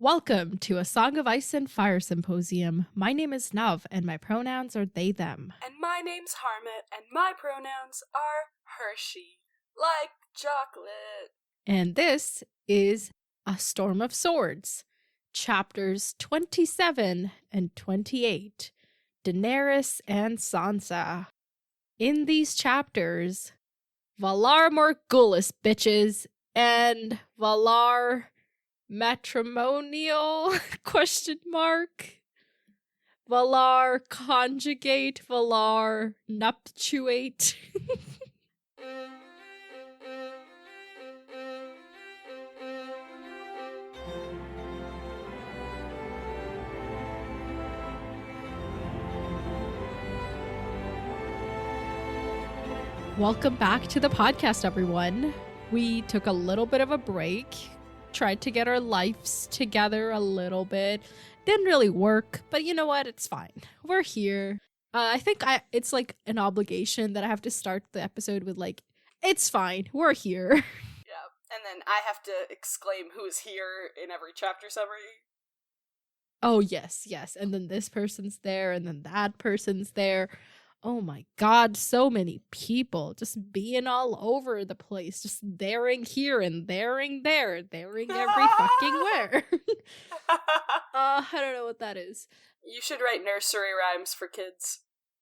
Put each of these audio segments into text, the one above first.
Welcome to a Song of Ice and Fire Symposium. My name is Nav, and my pronouns are they, them. And my name's Harmit, and my pronouns are Hershey, like chocolate. And this is A Storm of Swords, chapters 27 and 28, Daenerys and Sansa. In these chapters, Valar Morghulis, bitches, and Valar matrimonial, Valar conjugate, Valar nuptiate. Welcome back to the podcast, everyone. We took a little bit of a break, tried to get our lives together a little bit. Didn't really work, but you know what? It's fine. We're here. I think it's like an obligation that I have to start the episode with like, it's fine. We're here. Yeah, and then I have to exclaim who's here in every chapter summary. Oh, yes. And then this person's there, and then that person's there. Oh my god, so many people just being all over the place, just daring here and daring there, daring every fucking where. I don't know what that is. You should write nursery rhymes for kids.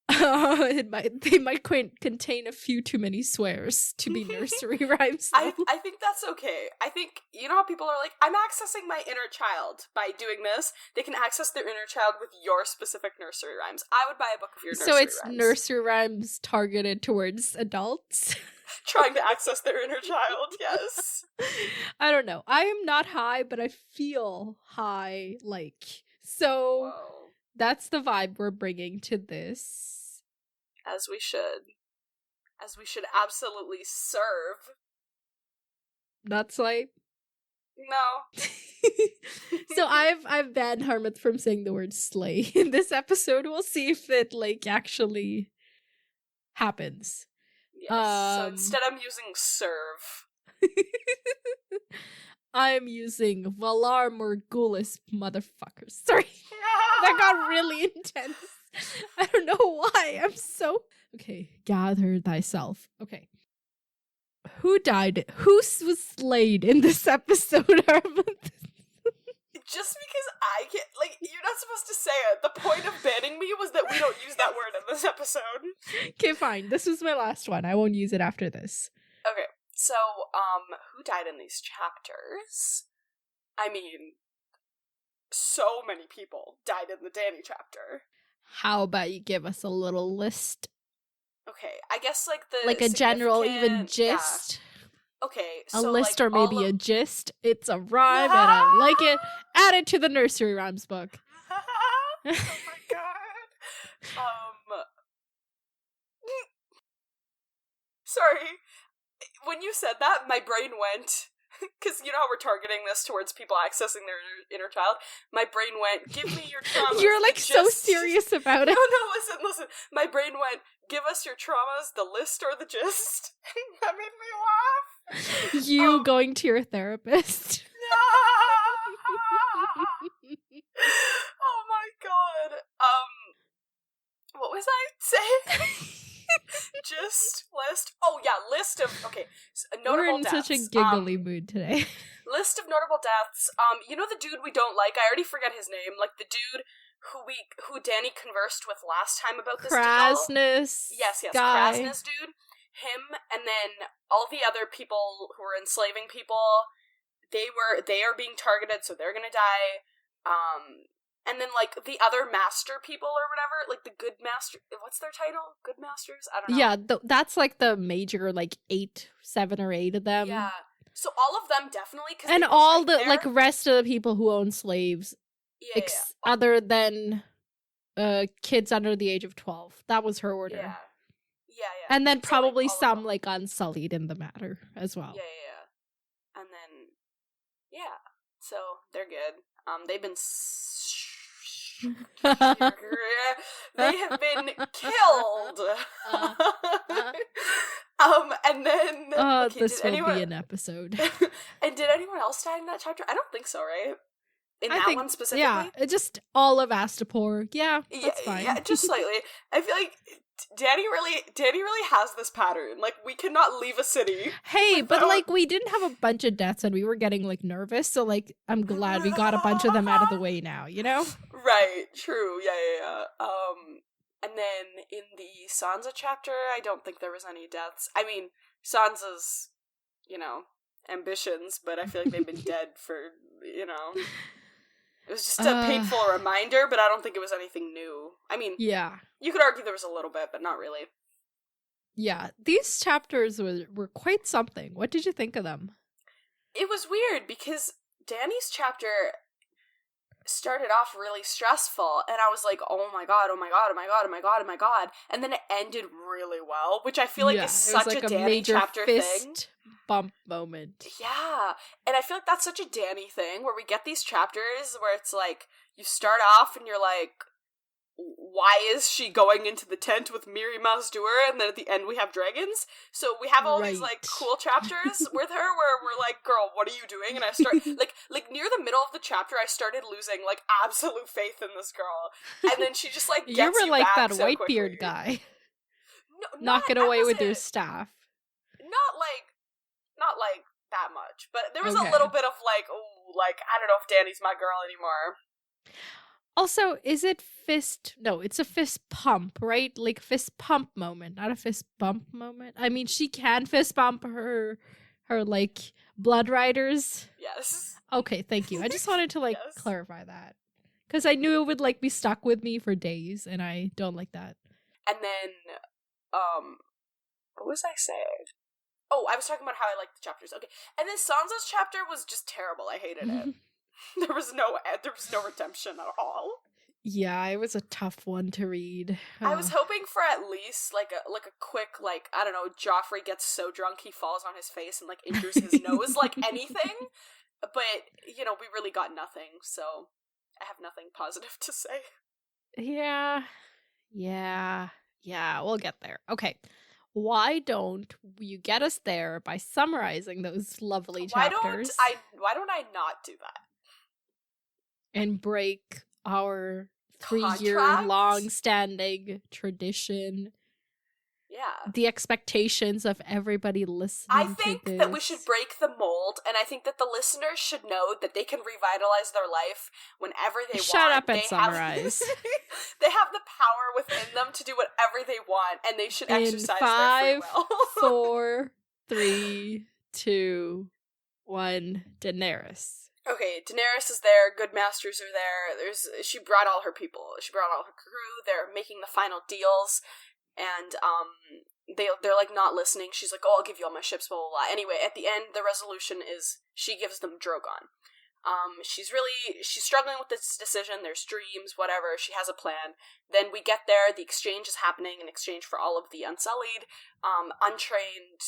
They might contain a few too many swears to be nursery rhymes. I think that's okay. I think, you know how people are like, I'm accessing my inner child by doing this? They can access their inner child with your specific nursery rhymes. I would buy a book of your nursery rhymes. So it's nursery rhymes targeted towards adults? Trying to access their inner child, yes. I don't know. I am not high, but I feel high, like. So Whoa. That's the vibe we're bringing to this. As we should. As we should absolutely serve. That's like... No. So I've banned Harmith from saying the word slay in this episode. We'll see if it like actually happens. Yes. So instead I'm using serve. I'm using Valar Morghulis, motherfuckers. Sorry. That got really intense. I don't know why. I'm so... Okay, gather thyself. Okay. Who died? Who was slayed in this episode, Harmith? Just because I can't... Like, you're not supposed to say it. The point of banning me was that we don't use that word in this episode. Okay, fine. This is my last one. I won't use it after this. Okay, so, who died in these chapters? I mean, so many people died in the Dany chapter. How about you give us a little list? Okay, I guess like the like a general even gist. Yeah. Okay, a so list like or maybe a gist. It's a rhyme and I like it. Add it to the nursery rhymes book. Oh my god. Sorry. When you said that, my brain went, because you know how we're targeting this towards people accessing their inner child? My brain went, give me your traumas. You're like so serious about it. No, listen. My brain went, give us your traumas, the list or the gist. That made me laugh. You going to your therapist. Oh my god. What was I saying? Just list. Oh yeah, list of notable deaths. We're in such a giggly mood today. List of notable deaths. You know the dude we don't like. I already forget his name. Like the dude who Dany conversed with last time about this Krasnus. deal. Yes, guy. Krasnus dude. Him, and then all the other people who were enslaving people. They are being targeted, so they're gonna die. And then, like, the other master people or whatever, like the good master... What's their title? Good masters? I don't know. Yeah, that's, like, the major, like, 7 or 8 of them. Yeah. So all of them definitely... And all the, like, rest of the people who own slaves. Yeah, other than kids under the age of 12. That was her order. Yeah. And then so, probably like, some, like, unsullied in the matter as well. Yeah. And then... Yeah. So, they're good. They've been... they have been killed. And then this will be an episode. And did anyone else die in that chapter? I don't think so, right? In I that think, one specifically? Yeah, just all of Astapor. Yeah, that's fine. Yeah, just slightly. I feel like Danny really has this pattern. Like, we cannot leave a city. Hey, without... but like we didn't have a bunch of deaths and we were getting like nervous, so like I'm glad we got a bunch of them out of the way now, you know? Right, true. Yeah. And then in the Sansa chapter, I don't think there was any deaths. I mean, Sansa's, ambitions, but I feel like they've been dead for, It was just a painful reminder, but I don't think it was anything new. I mean, yeah. You could argue there was a little bit, but not really. Yeah, these chapters were quite something. What did you think of them? It was weird because Danny's chapter started off really stressful, and I was like, oh my god, and then it ended really well, which I feel like is such like a Danny major chapter fist thing. Bump moment. Yeah, and I feel like that's such a Danny thing, where we get these chapters where it's like, you start off and you're like, why is she going into the tent with Miri Mazdur, and then at the end we have dragons? So we have all these like cool chapters with her where we're like, girl, what are you doing? And I start like near the middle of the chapter I started losing like absolute faith in this girl. And then she just like gets you were like back that so Whitebeard quickly. guy. No, knocking away with your staff. Not like that much. But there was a little bit of like, oh, like I don't know if Danny's my girl anymore. Also, is it fist? No, it's a fist pump, right? Like fist pump moment, not a fist bump moment. I mean, she can fist bump her like blood riders. Yes. Okay, thank you. I just wanted to like clarify that because I knew it would like be stuck with me for days, and I don't like that. And then, what was I saying? Oh, I was talking about how I liked the chapters. Okay, and then Sansa's chapter was just terrible. I hated it. There was no redemption at all. Yeah, it was a tough one to read. I was hoping for at least like a quick, like, I don't know, Joffrey gets so drunk he falls on his face and like injures his nose, like anything. But we really got nothing, so I have nothing positive to say. Yeah, we'll get there. Okay. Why don't you get us there by summarizing those lovely chapters? Why don't I not do that? And break our 3-year long-standing tradition. Yeah. The expectations of everybody listening I think to this. that we should break the mold, and I think that the listeners should know that they can revitalize their life whenever they want. Shut up and summarize. They have the power within them to do whatever they want, and they should exercise their free will. 4, 3, 2, 1, Daenerys. Okay, Daenerys is there, good masters are there, she brought all her people, she brought all her crew, they're making the final deals, and, they're like not listening, she's like, oh, I'll give you all my ships, blah, blah, blah. Anyway, at the end, the resolution is, she gives them Drogon. She's struggling with this decision, there's dreams, whatever, she has a plan. Then we get there, the exchange is happening in exchange for all of the Unsullied, untrained,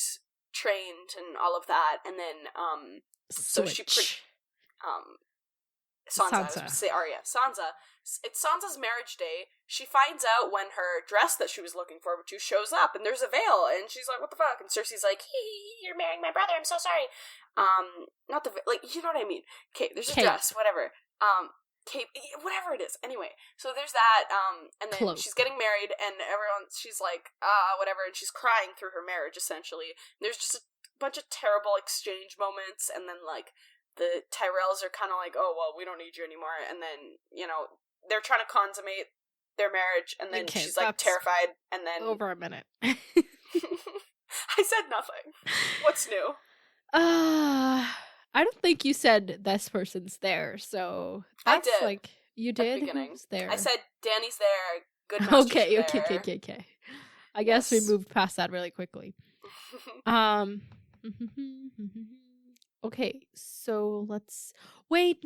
trained, and all of that, and then, Sansa. I was going to say Arya. Sansa. It's Sansa's marriage day. She finds out when her dress that she was looking forward to shows up, and there's a veil, and she's like, what the fuck? And Cersei's like, you're marrying my brother, I'm so sorry. Not the, like, you know what I mean. Okay, there's a dress, whatever. Cape, whatever it is. Anyway, so there's that, and then she's getting married, and she's like, whatever, and she's crying through her marriage, essentially. And there's just a bunch of terrible exchange moments, and then, like, the Tyrells are kind of like, oh, well, we don't need you anymore. And then, they're trying to consummate their marriage. And then she's, like, terrified. And then... Over a minute. I said nothing. What's new? I don't think you said this person's there. So that's I did. Like, you did? At the beginning. Who's there? I said Danny's there. Good master's Okay. I guess we moved past that really quickly. Okay, so let's read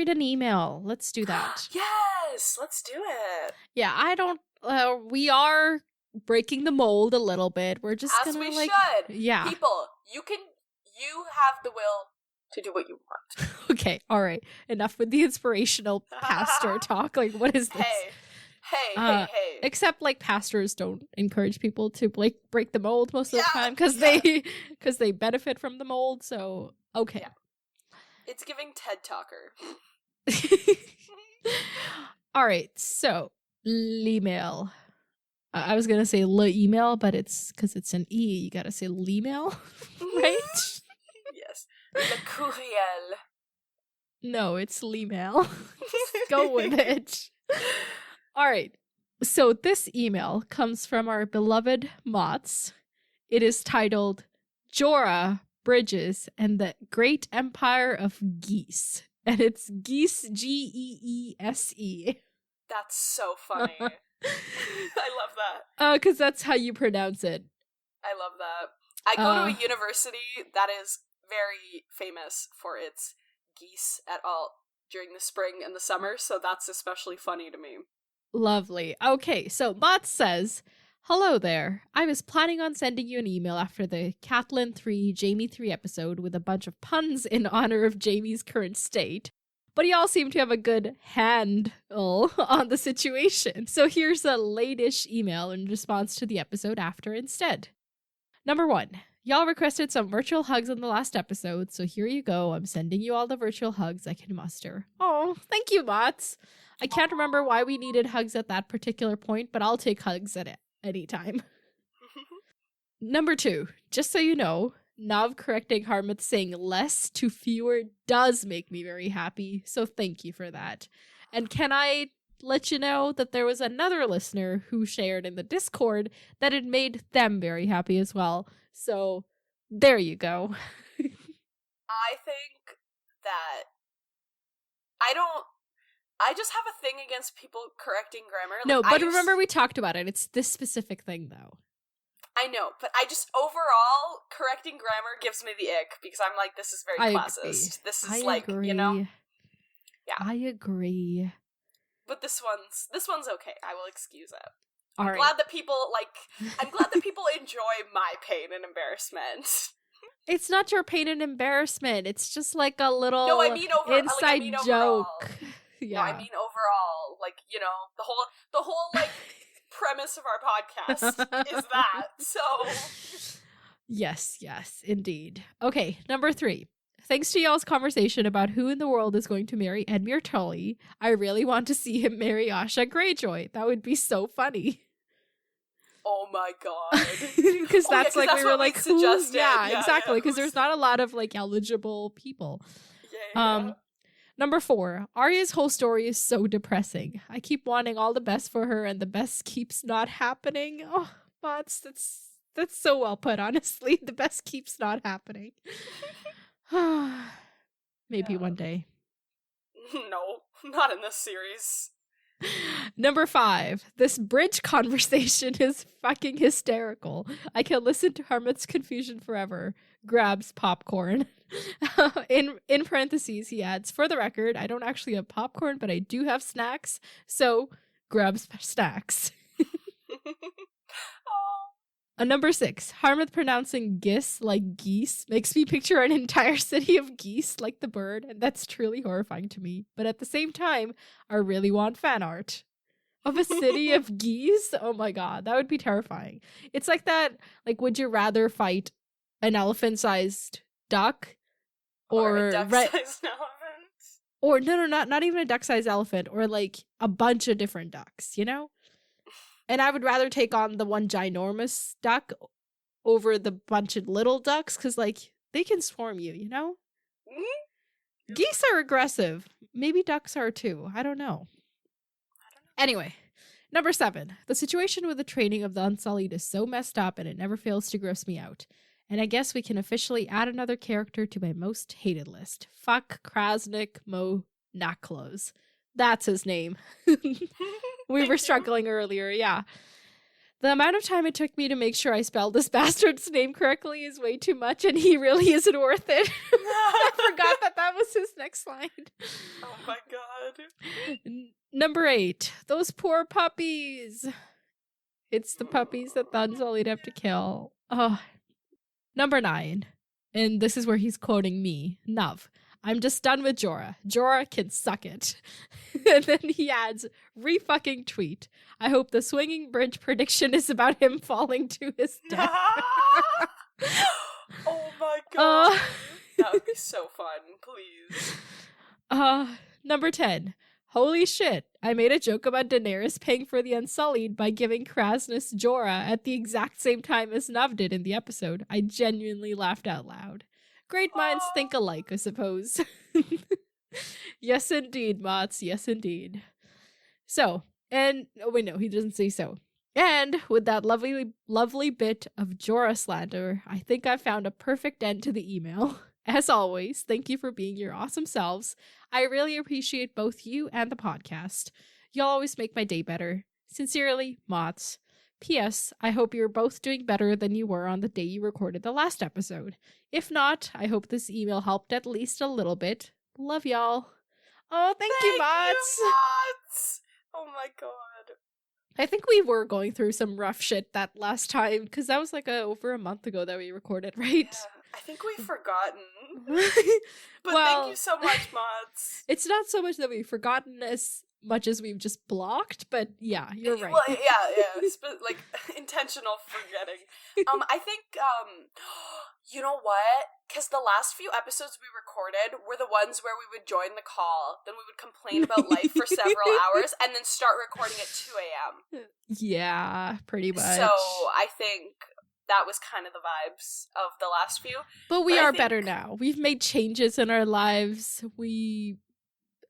an email. Let's do that. Yes, let's do it. Yeah, we are breaking the mold a little bit. We're just As gonna we like, should. Yeah. People, you have the will to do what you want. Okay, all right. Enough with the inspirational pastor talk. Like, what is this? Hey. Except, like, pastors don't encourage people to break the mold most of the time because they benefit from the mold. So, okay. Yeah. It's giving TED Talker. All right, so L'email. I was going to say email, but it's because it's an E. You got to say L'email, right? Yes. Le courriel. No, it's L'email. Just go with it. All right. So this email comes from our beloved Mots. It is titled Jorah, Bridges, and the Great Empire of Geese. And it's Geese, Geese. That's so funny. I love that. Because that's how you pronounce it. I love that. I go to a university that is very famous for its geese at all during the spring and the summer, so that's especially funny to me. Lovely. Okay, so Bot says, hello there. I was planning on sending you an email after the Catelyn 3, Jaime 3 episode with a bunch of puns in honor of Jaime's current state, but y'all seem to have a good handle on the situation. So here's a late-ish email in response to the episode after instead. Number 1. Y'all requested some virtual hugs in the last episode, so here you go. I'm sending you all the virtual hugs I can muster. Oh, thank you, Bots. I can't remember why we needed hugs at that particular point, but I'll take hugs at it any time. Number 2, just so you know, Nav correcting Harmouth saying less to fewer does make me very happy, so thank you for that. And can I let you know that there was another listener who shared in the Discord that it made them very happy as well. So there you go. I think that I just have a thing against people correcting grammar. No, but remember we talked about it. It's this specific thing, though. I know, but I just, overall, correcting grammar gives me the ick, because I'm like, this is very classist. Agree. This is agree. You know? Yeah. I agree. But this one's okay. I will excuse it. I'm glad that people, enjoy my pain and embarrassment. It's not your pain and embarrassment. It's just like a little inside joke. Yeah. No, I mean overall, the whole premise of our podcast is that. So Yes, indeed. Okay, number 3. Thanks to y'all's conversation about who in the world is going to marry Edmure Tully, I really want to see him marry Asha Greyjoy. That would be so funny. Oh my god. Because that's we were like, who? Yeah, exactly. Because there's not a lot of eligible people. Yeah. Number 4, Arya's whole story is so depressing. I keep wanting all the best for her, and the best keeps not happening. Oh, Bots, that's so well put, honestly. The best keeps not happening. Maybe one day. No, not in this series. Number 5, this bridge conversation is fucking hysterical. I can listen to Harmut's confusion forever. Grabs popcorn. In parentheses, he adds, for the record, I don't actually have popcorn, but I do have snacks, so grabs snacks. Number 6, Harmouth pronouncing gis like geese makes me picture an entire city of geese like the bird, and that's truly horrifying to me. But at the same time, I really want fan art of a city of geese. Oh my god, that would be terrifying. It's like that, would you rather fight an elephant-sized duck or a duck-sized elephant? Or no, not even a duck-sized elephant, or a bunch of different ducks, you know? And I would rather take on the one ginormous duck over the bunch of little ducks, because, they can swarm you, you know? Mm-hmm. Geese are aggressive. Maybe ducks are too. I don't know. Anyway, number 7. The situation with the training of the Unsullied is so messed up, and it never fails to gross me out. And I guess we can officially add another character to my most hated list. Fuck Krasnik Mo Naklos. That's his name. We were struggling earlier, yeah. The amount of time it took me to make sure I spelled this bastard's name correctly is way too much, and he really isn't worth it. I forgot that was his next line. Oh my god. Number 8. Those poor puppies. It's the puppies that the Unsullied have to kill. Oh. Number 9. And this is where he's quoting me. Nuv. I'm just done with Jorah. Jorah can suck it. And then he adds, re-fucking tweet. I hope the swinging bridge prediction is about him falling to his death. Oh my god. That would be so fun, please. Number 10. Holy shit. I made a joke about Daenerys paying for the Unsullied by giving Krasnus Jorah at the exact same time as Nav did in the episode. I genuinely laughed out loud. Great minds think alike, I suppose. Yes, indeed, Mots. Yes, indeed. So, and, oh wait, no, he doesn't say so. And with that lovely bit of Jorah slander, I think I found a perfect end to the email. As always, thank you for being your awesome selves. I really appreciate both you and the podcast. You'll always make my day better. Sincerely, Mots. P.S. I hope you're both doing better than you were on the day you recorded the last episode. If not, I hope this email helped at least a little bit. Love y'all. Oh, thank you, Mots. Mots. Oh my god. I think we were going through some rough shit that last time, because that was like over a month ago that we recorded, right? Yeah, I think we've forgotten. But well, thank you so much, Mods. It's not so much that we've forgotten as much as we've just blocked, but yeah, you're right. Well, yeah. Like, intentional forgetting. I think, you know what? Because the last few episodes we recorded were the ones where we would join the call, then we would complain about life for several hours, and then start recording at 2 a.m. Yeah, pretty much. So I think that was kind of the vibes of the last few. But we are better now. We've made changes in our lives.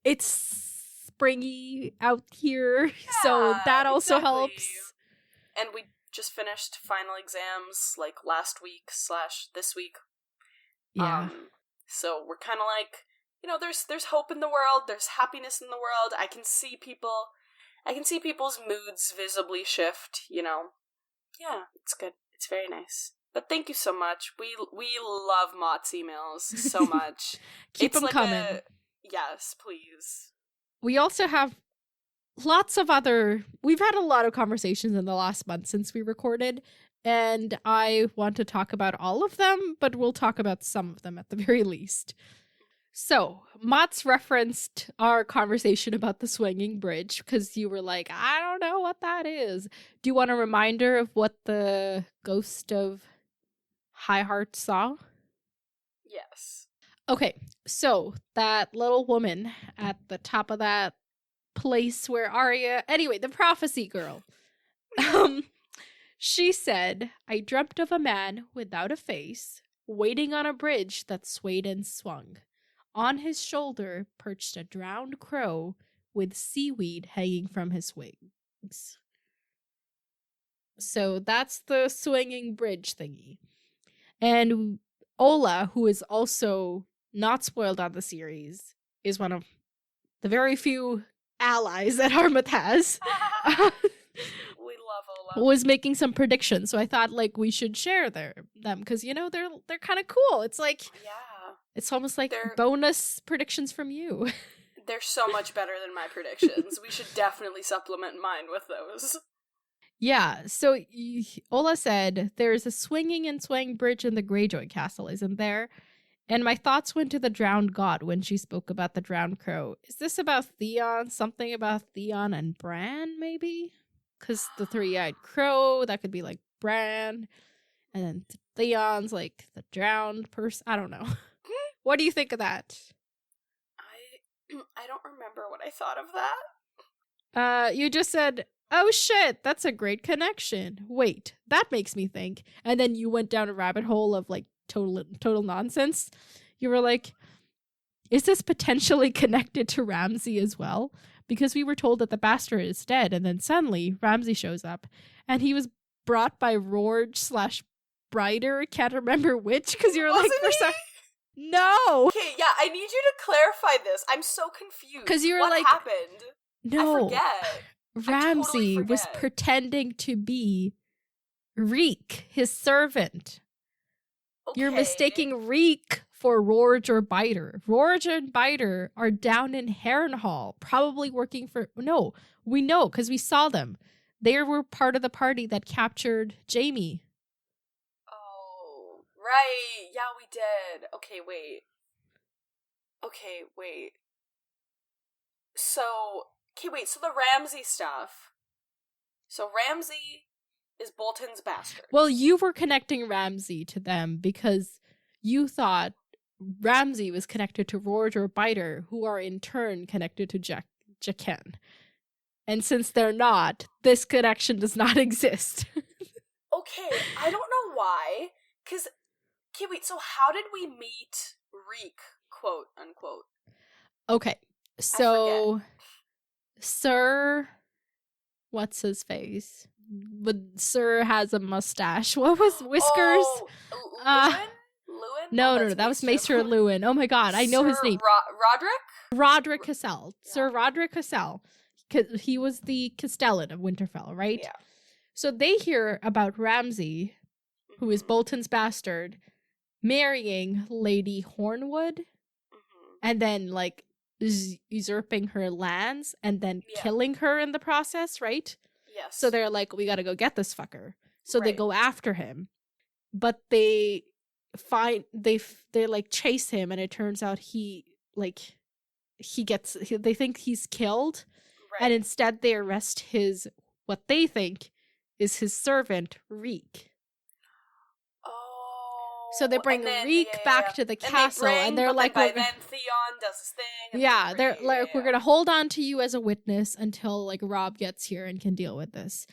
It's springy out here, yeah, so that also helps. And we just finished final exams like last week / this week. Yeah. So we're kind of like, you know, there's hope in the world, there's happiness in the world. I can see people's moods visibly shift, you know. Yeah, it's good. It's very nice. But thank you so much. We love Mott's emails so much. Keep them coming. Yes, please. We also have we've had a lot of conversations in the last month since we recorded, and I want to talk about all of them, but we'll talk about some of them at the very least. So, Mott's referenced our conversation about the swinging bridge, because you were like, I don't know what that is. Do you want a reminder of what the ghost of High Heart saw? Yes. Okay, so that little woman at the top of that place where anyway, the prophecy girl, she said, I dreamt of a man without a face, waiting on a bridge that swayed and swung. On his shoulder perched a drowned crow with seaweed hanging from his wings. So that's the swinging bridge thingy. And Ola, who is also not spoiled on the series, is one of the very few allies that Harmouth has. We love Ola. Was making some predictions, so I thought like we should share them because you know they're kind of cool. It's like it's almost like bonus predictions from you. They're so much better than my predictions. We should definitely supplement mine with those. Yeah, so Ola said there's a swinging and swaying bridge in the Greyjoy castle, isn't there? And my thoughts went to the drowned god when she spoke about the drowned crow. Is this about Theon? Something about Theon and Bran, maybe? Because the three-eyed crow, that could be like Bran. And then Theon's like the drowned person. I don't know. What do you think of that? I don't remember what I thought of that. You just said, oh shit, that's a great connection. Wait, that makes me think. And then you went down a rabbit hole of like total nonsense. You were like, is this potentially connected to Ramsay as well? Because we were told that the bastard is dead, and then suddenly Ramsay shows up, and he was brought by Rourge/Brider, can't remember which, because you were like, no! Okay, yeah, I need you to clarify this. I'm so confused. Because you were what like, happened? No. I forget. Ramsay was pretending to be Reek, his servant. Okay. You're mistaking Reek for Rourge or Biter. Rourge and Biter are down in Harrenhal, probably working for... No, we know, because we saw them. They were part of the party that captured Jaime. Oh, right. Yeah, we did. Okay, wait. So the Ramsay stuff. So Ramsay is Bolton's bastard. Well, you were connecting Ramsay to them because you thought Ramsay was connected to Rourge or Biter, who are in turn connected to Jaqen. And since they're not, this connection does not exist. Okay, I don't know why. Because, okay, wait, so how did we meet Reek, quote unquote? Okay, so Sir, what's his face? But Sir has a mustache. What was Whiskers? Oh, Lewin? No, that was Maester Lewin. Oh my god, I know his name. Roderick? Roderick Cassel. Yeah. Sir Roderick Cassel. He was the Castellan of Winterfell, right? Yeah. So they hear about Ramsay, who is Bolton's bastard, marrying Lady Hornwood, and then, like, usurping her lands, and then killing her in the process, right? Yes. So they're like, we gotta go get this fucker. So they go after him. But they like chase him, and it turns out they think he's killed, and instead they arrest what they think is his servant, Reek. Oh. So they bring Reek back to the castle, and they're like, then Theon does his thing. And they're like, we're gonna hold on to you as a witness until, like, Robb gets here and can deal with this.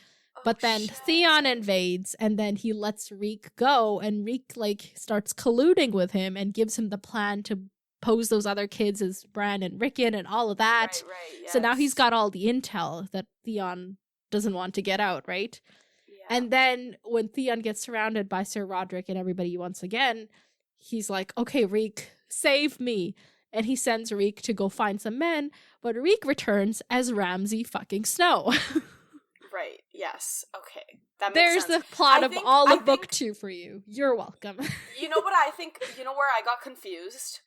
But then Theon invades, and then he lets Reek go, and Reek, like, starts colluding with him and gives him the plan to pose those other kids as Bran and Rickon and all of that. Right, yes. So now he's got all the intel that Theon doesn't want to get out, right? Yeah. And then when Theon gets surrounded by Sir Roderick and everybody once again, he's like, okay, Reek, save me. And he sends Reek to go find some men, but Reek returns as Ramsay fucking Snow. Right, yes, okay. That makes There's sense. The plot of all of book 2 for you. You're welcome. You know what I think, where I got confused?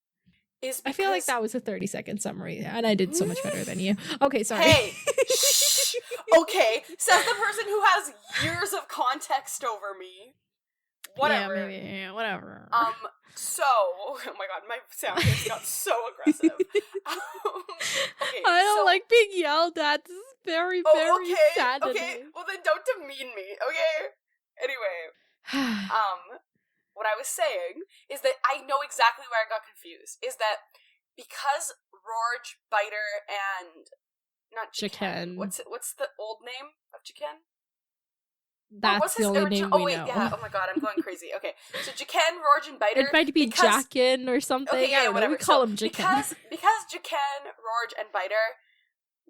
Is because... I feel like that was a 30-second summary, and I did so much better than you. Okay, sorry. Hey! Shh! Okay, says the person who has years of context over me. Whatever. Yeah, maybe, whatever. So, oh my god, my sound just got so aggressive. Okay, I don't like being yelled at. This is very, very saddening. Okay, well then don't demean me, okay? Anyway, what I was saying is that I know exactly where I got confused. Is that because Rorge, Biter, and not Jaqen. What's the old name of Jaqen? That's the only name we know. Yeah. Oh my god, I'm going crazy. Okay, so Jaqen, Rorge, and Biter. It might be Jaqen or something. Okay, yeah, whatever. We call him Jaqen. Because Jaqen, Rorge, and Biter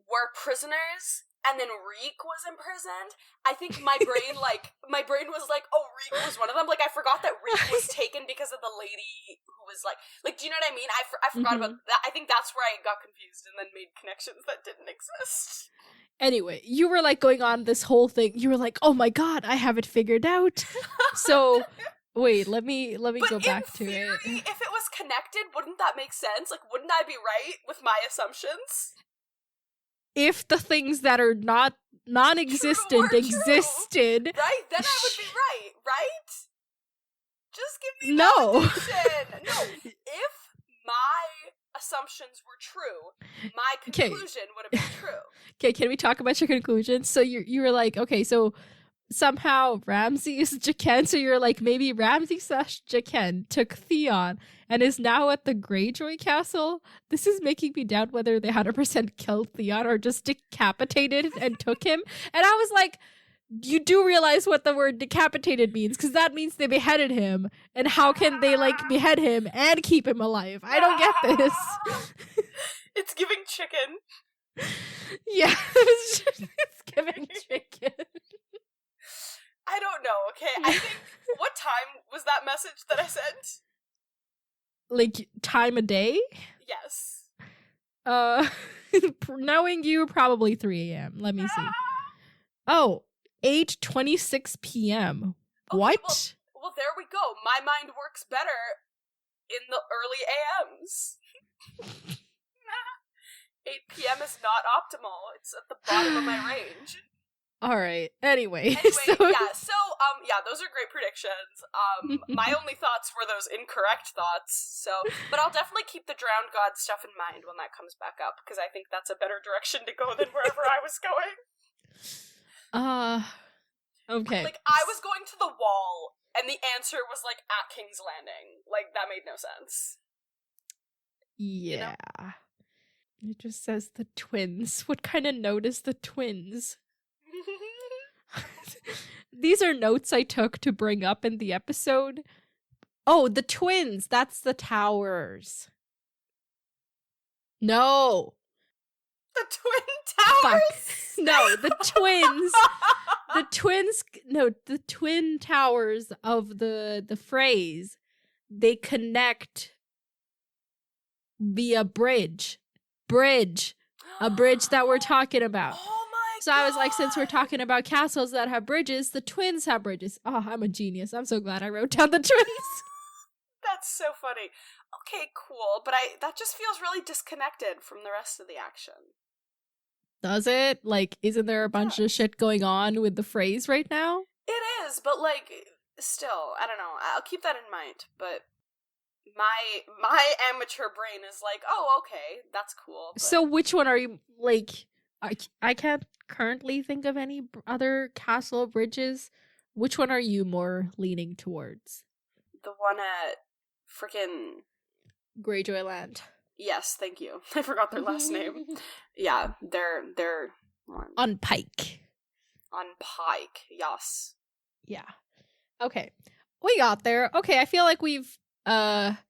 were prisoners, and then Reek was imprisoned. I think my brain was like, oh, Reek was one of them. Like, I forgot that Reek was taken because of the lady who was like, do you know what I mean? I forgot about that. I think that's where I got confused and then made connections that didn't exist. Anyway, you were like going on this whole thing. You were like, "Oh my god, I have it figured out." So, wait, let me go back to it. If it was connected, wouldn't that make sense? Like, wouldn't I be right with my assumptions? If the things that are not non-existent existed, right? Then I would be right? Just give me no. validation. No, if my assumptions were true, my conclusion would have been true. Okay, can we talk about your conclusion? So you were like, okay, so somehow Ramsay is Jaqen, so you're like, maybe Ramsay / Jaqen took Theon and is now at the Greyjoy castle. This is making me doubt whether they 100% killed Theon or just decapitated and took him. And I was like, you do realize what the word decapitated means, because that means they beheaded him, and how can they, like, behead him and keep him alive? I don't get this. It's giving chicken. Yeah, it's giving chicken. I don't know, okay? I think, what time was that message that I sent? Like, time of day? Yes. Knowing you, probably 3 a.m. Let me see. Oh, 8:26 p.m. Okay, what? Well, there we go. My mind works better in the early AMs. 8 p.m. is not optimal. It's at the bottom of my range. All right. Anyway, those are great predictions. My only thoughts were those incorrect thoughts. But I'll definitely keep the Drowned God stuff in mind when that comes back up, because I think that's a better direction to go than wherever I was going. Okay. Like, I was going to the wall, and the answer was, like, at King's Landing. Like, that made no sense. Yeah. You know? It just says the twins. What kind of note is the twins? These are notes I took to bring up in the episode. Oh, the twins. That's the towers. No. The Twin Towers? Fuck. No, the twins. The twins. No, the twin towers of the phrase. They connect via bridge. A bridge that we're talking about. Oh my So I was like, since we're talking about castles that have bridges, the twins have bridges. Oh, I'm a genius. I'm so glad I wrote down the twins. That's so funny. Okay, cool. But that just feels really disconnected from the rest of the action. Does it? Like, isn't there a bunch of shit going on with the phrase right now? It is, but like, still, I don't know. I'll keep that in mind. But my amateur brain is like, oh, okay, that's cool. But... So which one are you, like, I can't currently think of any other castle bridges. Which one are you more leaning towards? The one at freaking Greyjoy Land. Yes, thank you. I forgot their last name. Yeah, they're on Pike. On Pike, yes. Yeah. Okay. We got there. Okay, I feel like we've addressed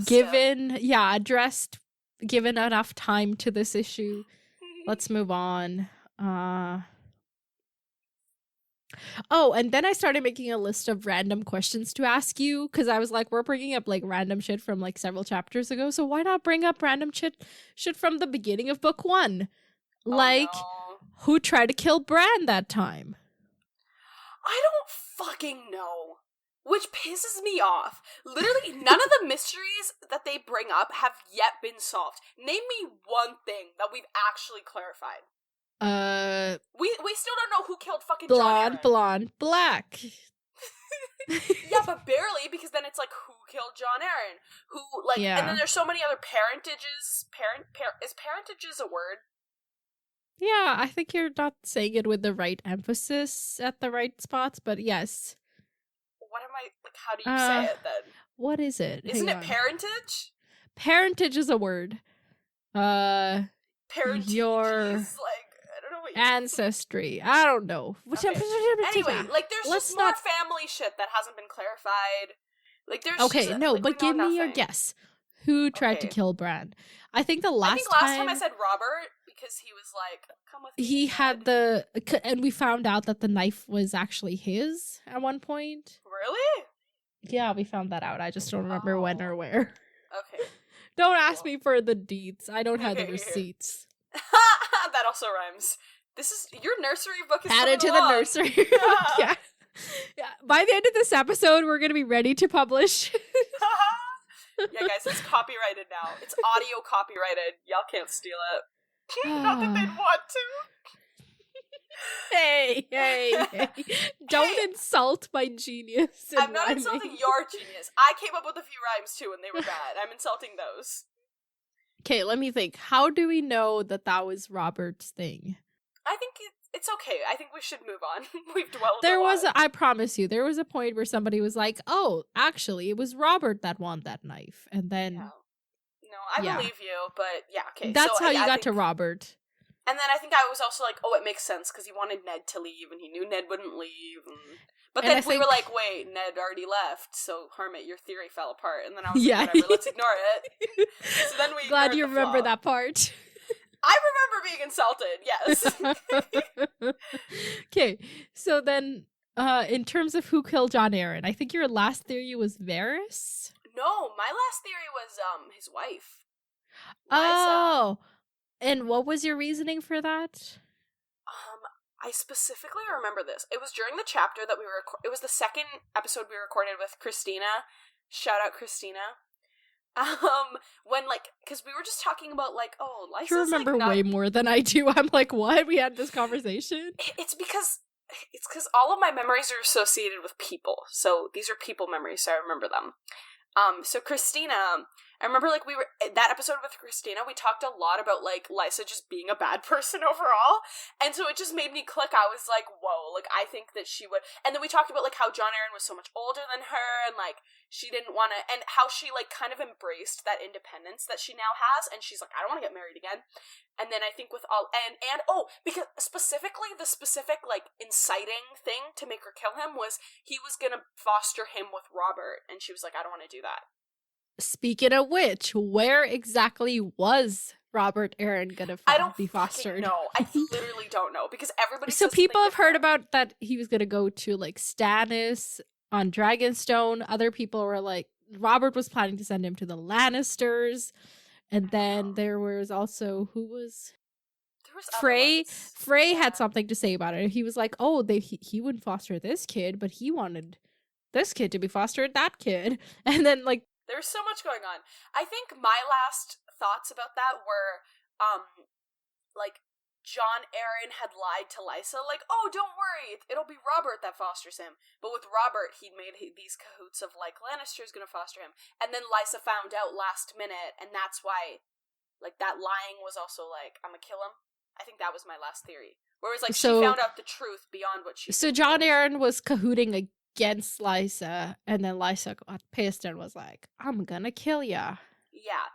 given enough time to this issue. Let's move on. Oh, and then I started making a list of random questions to ask you, because I was like, we're bringing up like random shit from like several chapters ago, so why not bring up random shit from the beginning of book 1? Like, who tried to kill Bran that time? I don't fucking know. Which pisses me off. Literally, none of the mysteries that they bring up have yet been solved. Name me one thing that we've actually clarified. We still don't know who killed fucking Jon Blonde, black. Yeah, but barely, because then it's like, who killed Jon Arryn? Who, like, and then there's so many other parentages. Is parentages a word? Yeah, I think you're not saying it with the right emphasis at the right spots, but yes. What am I, like, how do you say it then? What is it? Isn't it parentage? Parentage is a word. Parentage your is, like, I don't know what ancestry. I don't know. Okay. Anyway, like, there's just more family shit that hasn't been clarified. Like, there's but give me your guess. Who tried to kill Bran? I think last time I said Robert, because he was like, come with me. He had and we found out that the knife was actually his at one point. Really? Yeah, we found that out. I just don't remember when or where. Okay. Don't ask me for the deeds. I don't have the receipts. That also rhymes. This is your nursery book is added to the nursery. Yeah. By the end of this episode, we're gonna be ready to publish. Yeah, guys, it's copyrighted now. It's audio copyrighted. Y'all can't steal it. Not that they'd want to. Hey. Don't insult my genius. I'm not insulting your genius. I came up with a few rhymes too, and they were bad. I'm insulting those. Okay, let me think. How do we know that was Robert's thing? I think it's okay. I think we should move on. We've dwelled I promise you, there was a point where somebody was like, oh, actually, it was Robert that won that knife. And then... No, I believe you, but yeah, okay. That's how you got to Robert. And then I think I was also like, oh, it makes sense, because he wanted Ned to leave, and he knew Ned wouldn't leave. But then we were like, wait, Ned already left, so Hermit, your theory fell apart. And then I was like, whatever, let's ignore it. So then we glad you remember that part. I remember being insulted, yes. Okay, so then, in terms of who killed Jon Arryn, I think your last theory was Varys? No, my last theory was, his wife. Oh! And what was your reasoning for that? I specifically remember this. It was during the chapter that it was the second episode we recorded with Christina. Shout out Christina. When, like, because we were just talking about, like, oh, life. You remember way more than I do. I'm like, what? We had this conversation? It's because all of my memories are associated with people. So these are people memories, so I remember them. So Christina I remember, like, that episode with Christina, we talked a lot about, like, Lysa just being a bad person overall, and so it just made me click. I was like, whoa, like, I think that she would, and then we talked about, like, how John Aaron was so much older than her, and, like, she didn't want to, and how she, like, kind of embraced that independence that she now has, and she's like, I don't want to get married again. And then I think with all, and because specifically, the specific, like, inciting thing to make her kill him was he was gonna foster him with Robert, and she was like, I don't want to do that. Speaking of which, where exactly was Robert Aaron gonna be fostered? No, I literally don't know, because everybody. So people have heard about that he was gonna go to, like, Stannis on Dragonstone. Other people were like, Robert was planning to send him to the Lannisters, and then there was also Frey. Frey had something to say about it. He was like, "Oh, he wouldn't foster this kid, but he wanted this kid to be fostered that kid," and then like. There's so much going on. I think my last thoughts about that were, like, John Aaron had lied to Lysa, like, oh, don't worry, it'll be Robert that fosters him. But with Robert, he'd made these cahoots of, like, Lannister's gonna foster him. And then Lysa found out last minute, and that's why, like, that lying was also like, I'm gonna kill him. I think that was my last theory. Whereas, like, she found out the truth beyond what she. So John Aaron was cahooting against Lysa, and then Lysa got pissed and was like, I'm gonna kill ya. Yeah.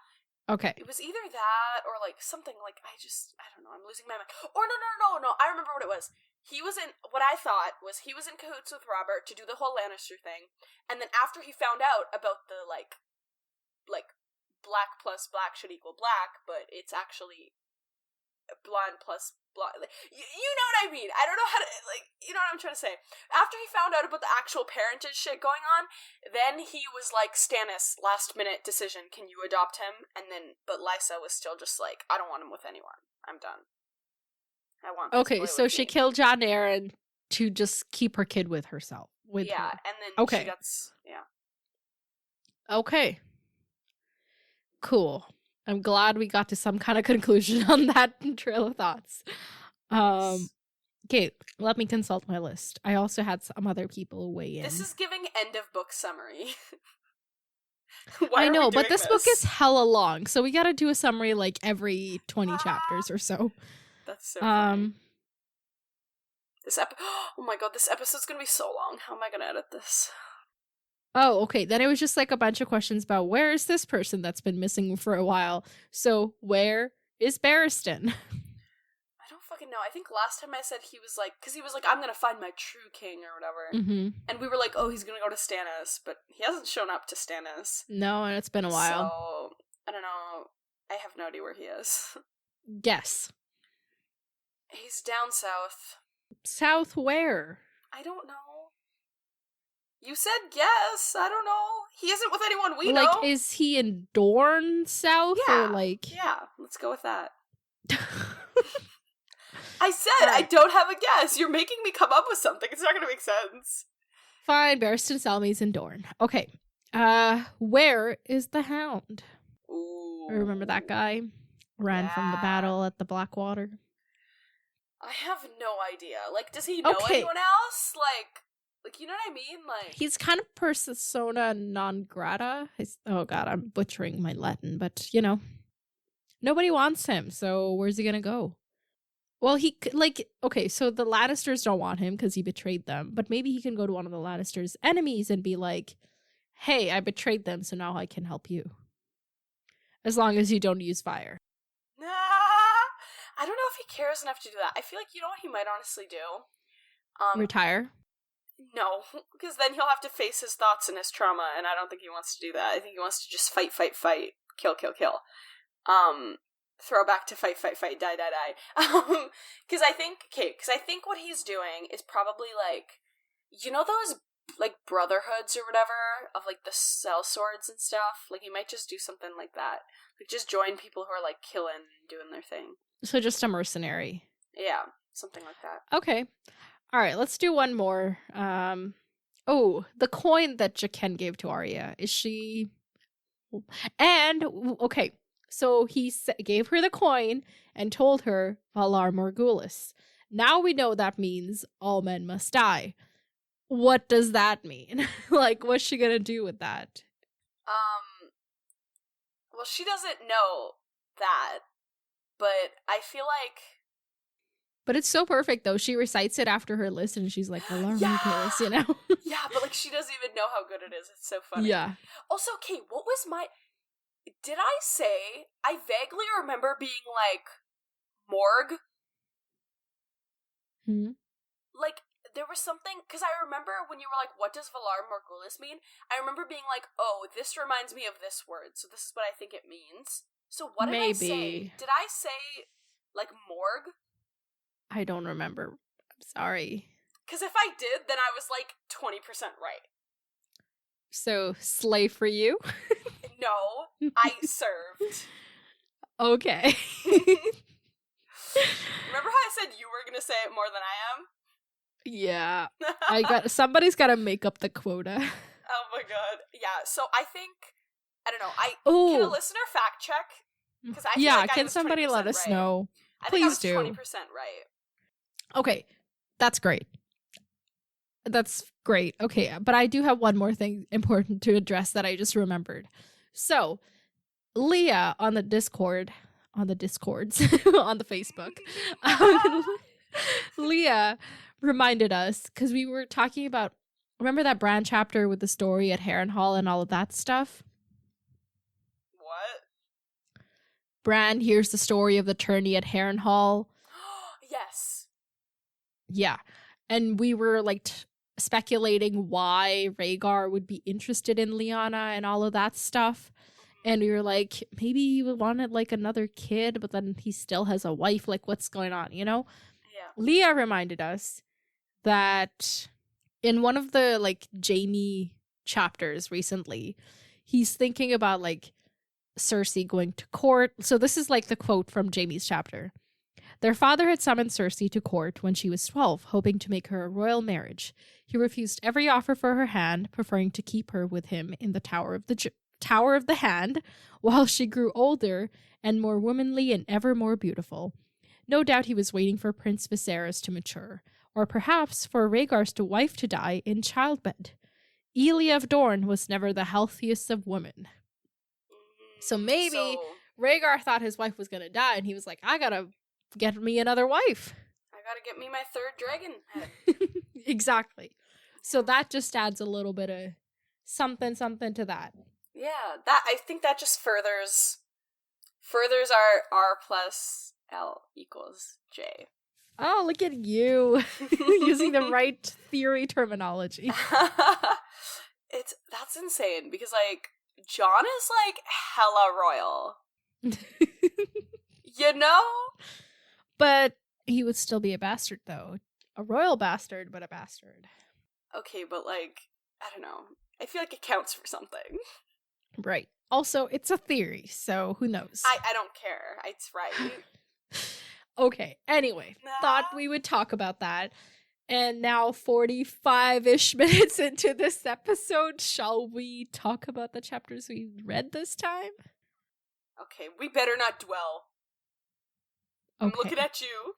Okay. It was either that or, like, something, like, I don't know, I'm losing my mind. Or no, I remember what it was. What I thought was he was in cahoots with Robert to do the whole Lannister thing, and then after he found out about the, like, black plus black should equal black, but it's actually blonde plus blonde. You know what I mean? I don't know how to, like, you know what I'm trying to say. After he found out about the actual parentage shit going on, then he was like, Stannis, last minute decision, can you adopt him? And then, but Lysa was still just like, I don't want him with anyone. I'm done. I want. Okay, so she killed John Aaron to just keep her kid with herself. And then she gets Okay. Cool. I'm glad we got to some kind of conclusion on that trail of thoughts. Okay, let me consult my list. I also had some other people weigh in. This is giving end of book summary. I know, but this book is hella long, so we gotta do a summary like every 20 chapters or so. That's so funny. Oh my god, this episode's gonna be so long. How am I gonna edit this? Oh, okay. Then it was just like a bunch of questions about where is this person that's been missing for a while? So where is Barristan? I don't fucking know. I think last time I said he was like, because he was like, I'm gonna find my true king or whatever. Mm-hmm. And we were like, oh, he's gonna go to Stannis, but he hasn't shown up to Stannis. No, and it's been a while. So, I don't know. I have no idea where he is. Guess. He's down south. South where? I don't know. You said yes. I don't know. He isn't with anyone we know. Like, is he in Dorne South? Yeah. Or like... Yeah, let's go with that. I said I don't have a guess. You're making me come up with something. It's not going to make sense. Fine, Barristan Selmy's in Dorne. Okay. Where is the Hound? Ooh. Remember that guy? Ran from the battle at the Blackwater? I have no idea. Like, does he know anyone else? Like, you know what I mean? Like, he's kind of persona non grata. Oh god, I'm butchering my Latin, but you know, nobody wants him. So where's he gonna go? Well, so the Lannisters don't want him because he betrayed them. But maybe he can go to one of the Lannisters' enemies and be like, "Hey, I betrayed them, so now I can help you." As long as you don't use fire. Nah, I don't know if he cares enough to do that. I feel like, you know what he might honestly do? Retire. No, because then he'll have to face his thoughts and his trauma, and I don't think he wants to do that. I think he wants to just fight, kill. Throw back to fight, die. Because I think what he's doing is probably like, you know those like brotherhoods or whatever of like the sellswords and stuff? Like, he might just do something like that. Like, just join people who are like killing and doing their thing. So just a mercenary. Yeah, something like that. Okay. All right, let's do one more. The coin that Jaqen gave to Arya. Is she... And, okay, so he gave her the coin and told her, Valar Morghulis. Now we know that means all men must die. What does that mean? Like, what's she gonna do with that? Well, she doesn't know that, but I feel like... But it's so perfect, though. She recites it after her list, and she's like, alarm chorus, you know? Yeah, but, like, she doesn't even know how good it is. It's so funny. Yeah. Also, okay, what was my... Did I say... I vaguely remember being, like, morgue? Like, there was something... Because I remember when you were like, what does Valar Morghulis mean? I remember being like, oh, this reminds me of this word, so this is what I think it means. So what did I say? Did I say, like, morgue? I don't remember. I'm sorry. Because if I did, then I was, like, 20% right. So, slay for you? No, I served. Okay. Remember how I said you were going to say it more than I am? Yeah. Somebody's got to make up the quota. Oh my god. Yeah, so I think, I don't know, can a listener fact check? Can somebody let us know? Please do. I think I was 20% right. Okay, that's great. That's great. Okay, but I do have one more thing important to address that I just remembered. So, Leah on the Discords, on the Facebook, Leah reminded us, because we were talking about, remember that Bran chapter with the story at Harrenhal and all of that stuff? What? Bran hears the story of the tourney at Harrenhal. Yes. Yeah. And we were like speculating why Rhaegar would be interested in Lyanna and all of that stuff. And we were like, maybe he wanted like another kid, but then he still has a wife. Like, what's going on, you know? Yeah. Leah reminded us that in one of the like Jaime chapters recently, he's thinking about like Cersei going to court. So this is like the quote from Jaime's chapter. Their father had summoned Cersei to court when she was 12, hoping to make her a royal marriage. He refused every offer for her hand, preferring to keep her with him in the Tower of the Hand, while she grew older and more womanly and ever more beautiful. No doubt he was waiting for Prince Viserys to mature, or perhaps for Rhaegar's wife to die in childbed. Elia of Dorne was never the healthiest of women. So maybe Rhaegar thought his wife was going to die, and he was like, I gotta get me another wife. I gotta get me my third dragon head. Exactly. So that just adds a little bit of something to that. Yeah, that I think that just furthers our R plus L equals J. Oh, look at you using the right theory terminology. That's insane because like Jon is like hella royal. You know? But he would still be a bastard though. A royal bastard, but a bastard. Okay, but like, I don't know. I feel like it counts for something. Right. Also, it's a theory, so who knows? I don't care. It's right. Okay, anyway, thought we would talk about that. And now 45-ish minutes into this episode, shall we talk about the chapters we read this time? Okay, we better not dwell. Okay. I'm looking at you.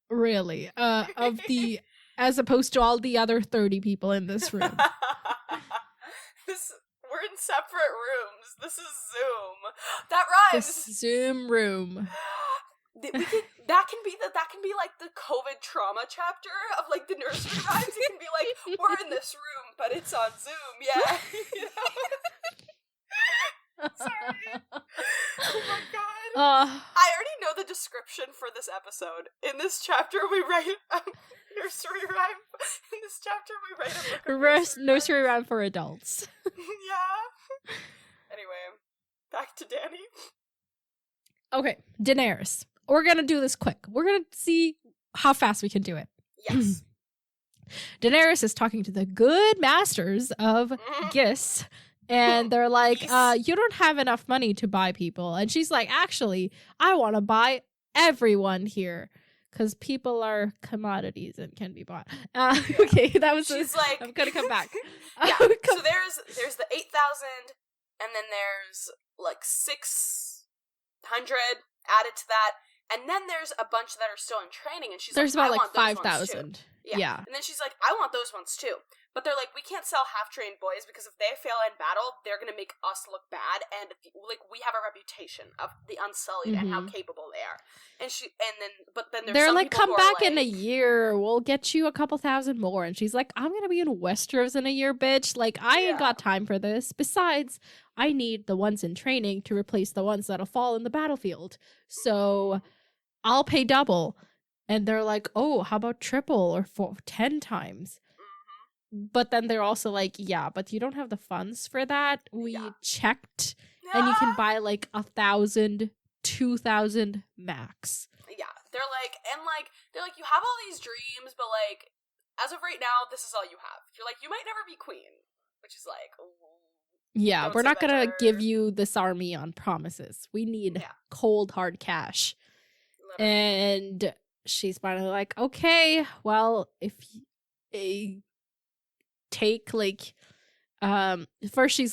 Really? As opposed to all the other 30 people in this room. We're in separate rooms. This is Zoom. That rhymes. This Zoom room. That can be like the COVID trauma chapter of like the nursery rhymes. It can be like, we're in this room, but it's on Zoom. Yeah. You know? Sorry. Oh my god. I already know the description for this episode. In this chapter, we write a nursery rhyme. In this chapter, we write a book of nursery rhyme for adults. Yeah. Anyway, back to Danny. Okay, Daenerys. We're gonna do this quick. We're gonna see how fast we can do it. Yes. Daenerys is talking to the good masters of Gis. And they're like, you don't have enough money to buy people. And she's like, actually, I want to buy everyone here. Because people are commodities and can be bought. Okay, that was... She's like... I'm going to come back. Yeah, so there's the 8,000, and then there's like 600 added to that. And then there's a bunch that are still in training. And she's there's like, about I like want those 5,000. ones too. Yeah. And then she's like, I want those ones too. But they're like, we can't sell half-trained boys because if they fail in battle, they're gonna make us look bad, and like we have a reputation of the Unsullied and how capable they are. But then there's they're some like, people come who are back in a like, year, we'll get you a couple thousand more. And she's like, I'm gonna be in Westeros in a year, bitch. Like, I ain't got time for this. Besides, I need the ones in training to replace the ones that'll fall in the battlefield. So I'll pay double. And they're like, oh, how about triple or 10 times? But then they're also like, yeah, but you don't have the funds for that. We checked, and you can buy like 1,000, 2,000 max. Yeah, they're like, you have all these dreams, but like, as of right now, this is all you have. You're like, you might never be queen, which is like, yeah, we're not gonna give you this army on promises. We need cold hard cash. Literally. And she's finally like, okay, well, if you take like first she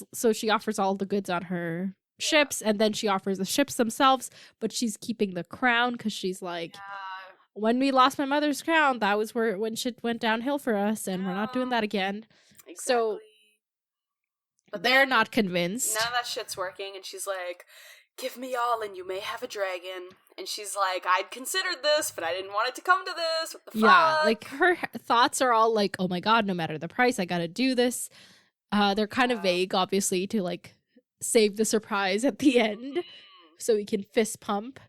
offers all the goods on her ships, and then she offers the ships themselves, but she's keeping the crown because she's like, when we lost my mother's crown, that was when shit went downhill for us, and we're not doing that again. Exactly. So but they're not convinced. None of that shit's working, and she's like, give me all and you may have a dragon. And she's like, I'd considered this, but I didn't want it to come to this. What the fuck? Yeah, like her thoughts are all like, oh my god, no matter the price, I gotta do this. They're kind of vague, obviously, to like save the surprise at the end so we can fist pump.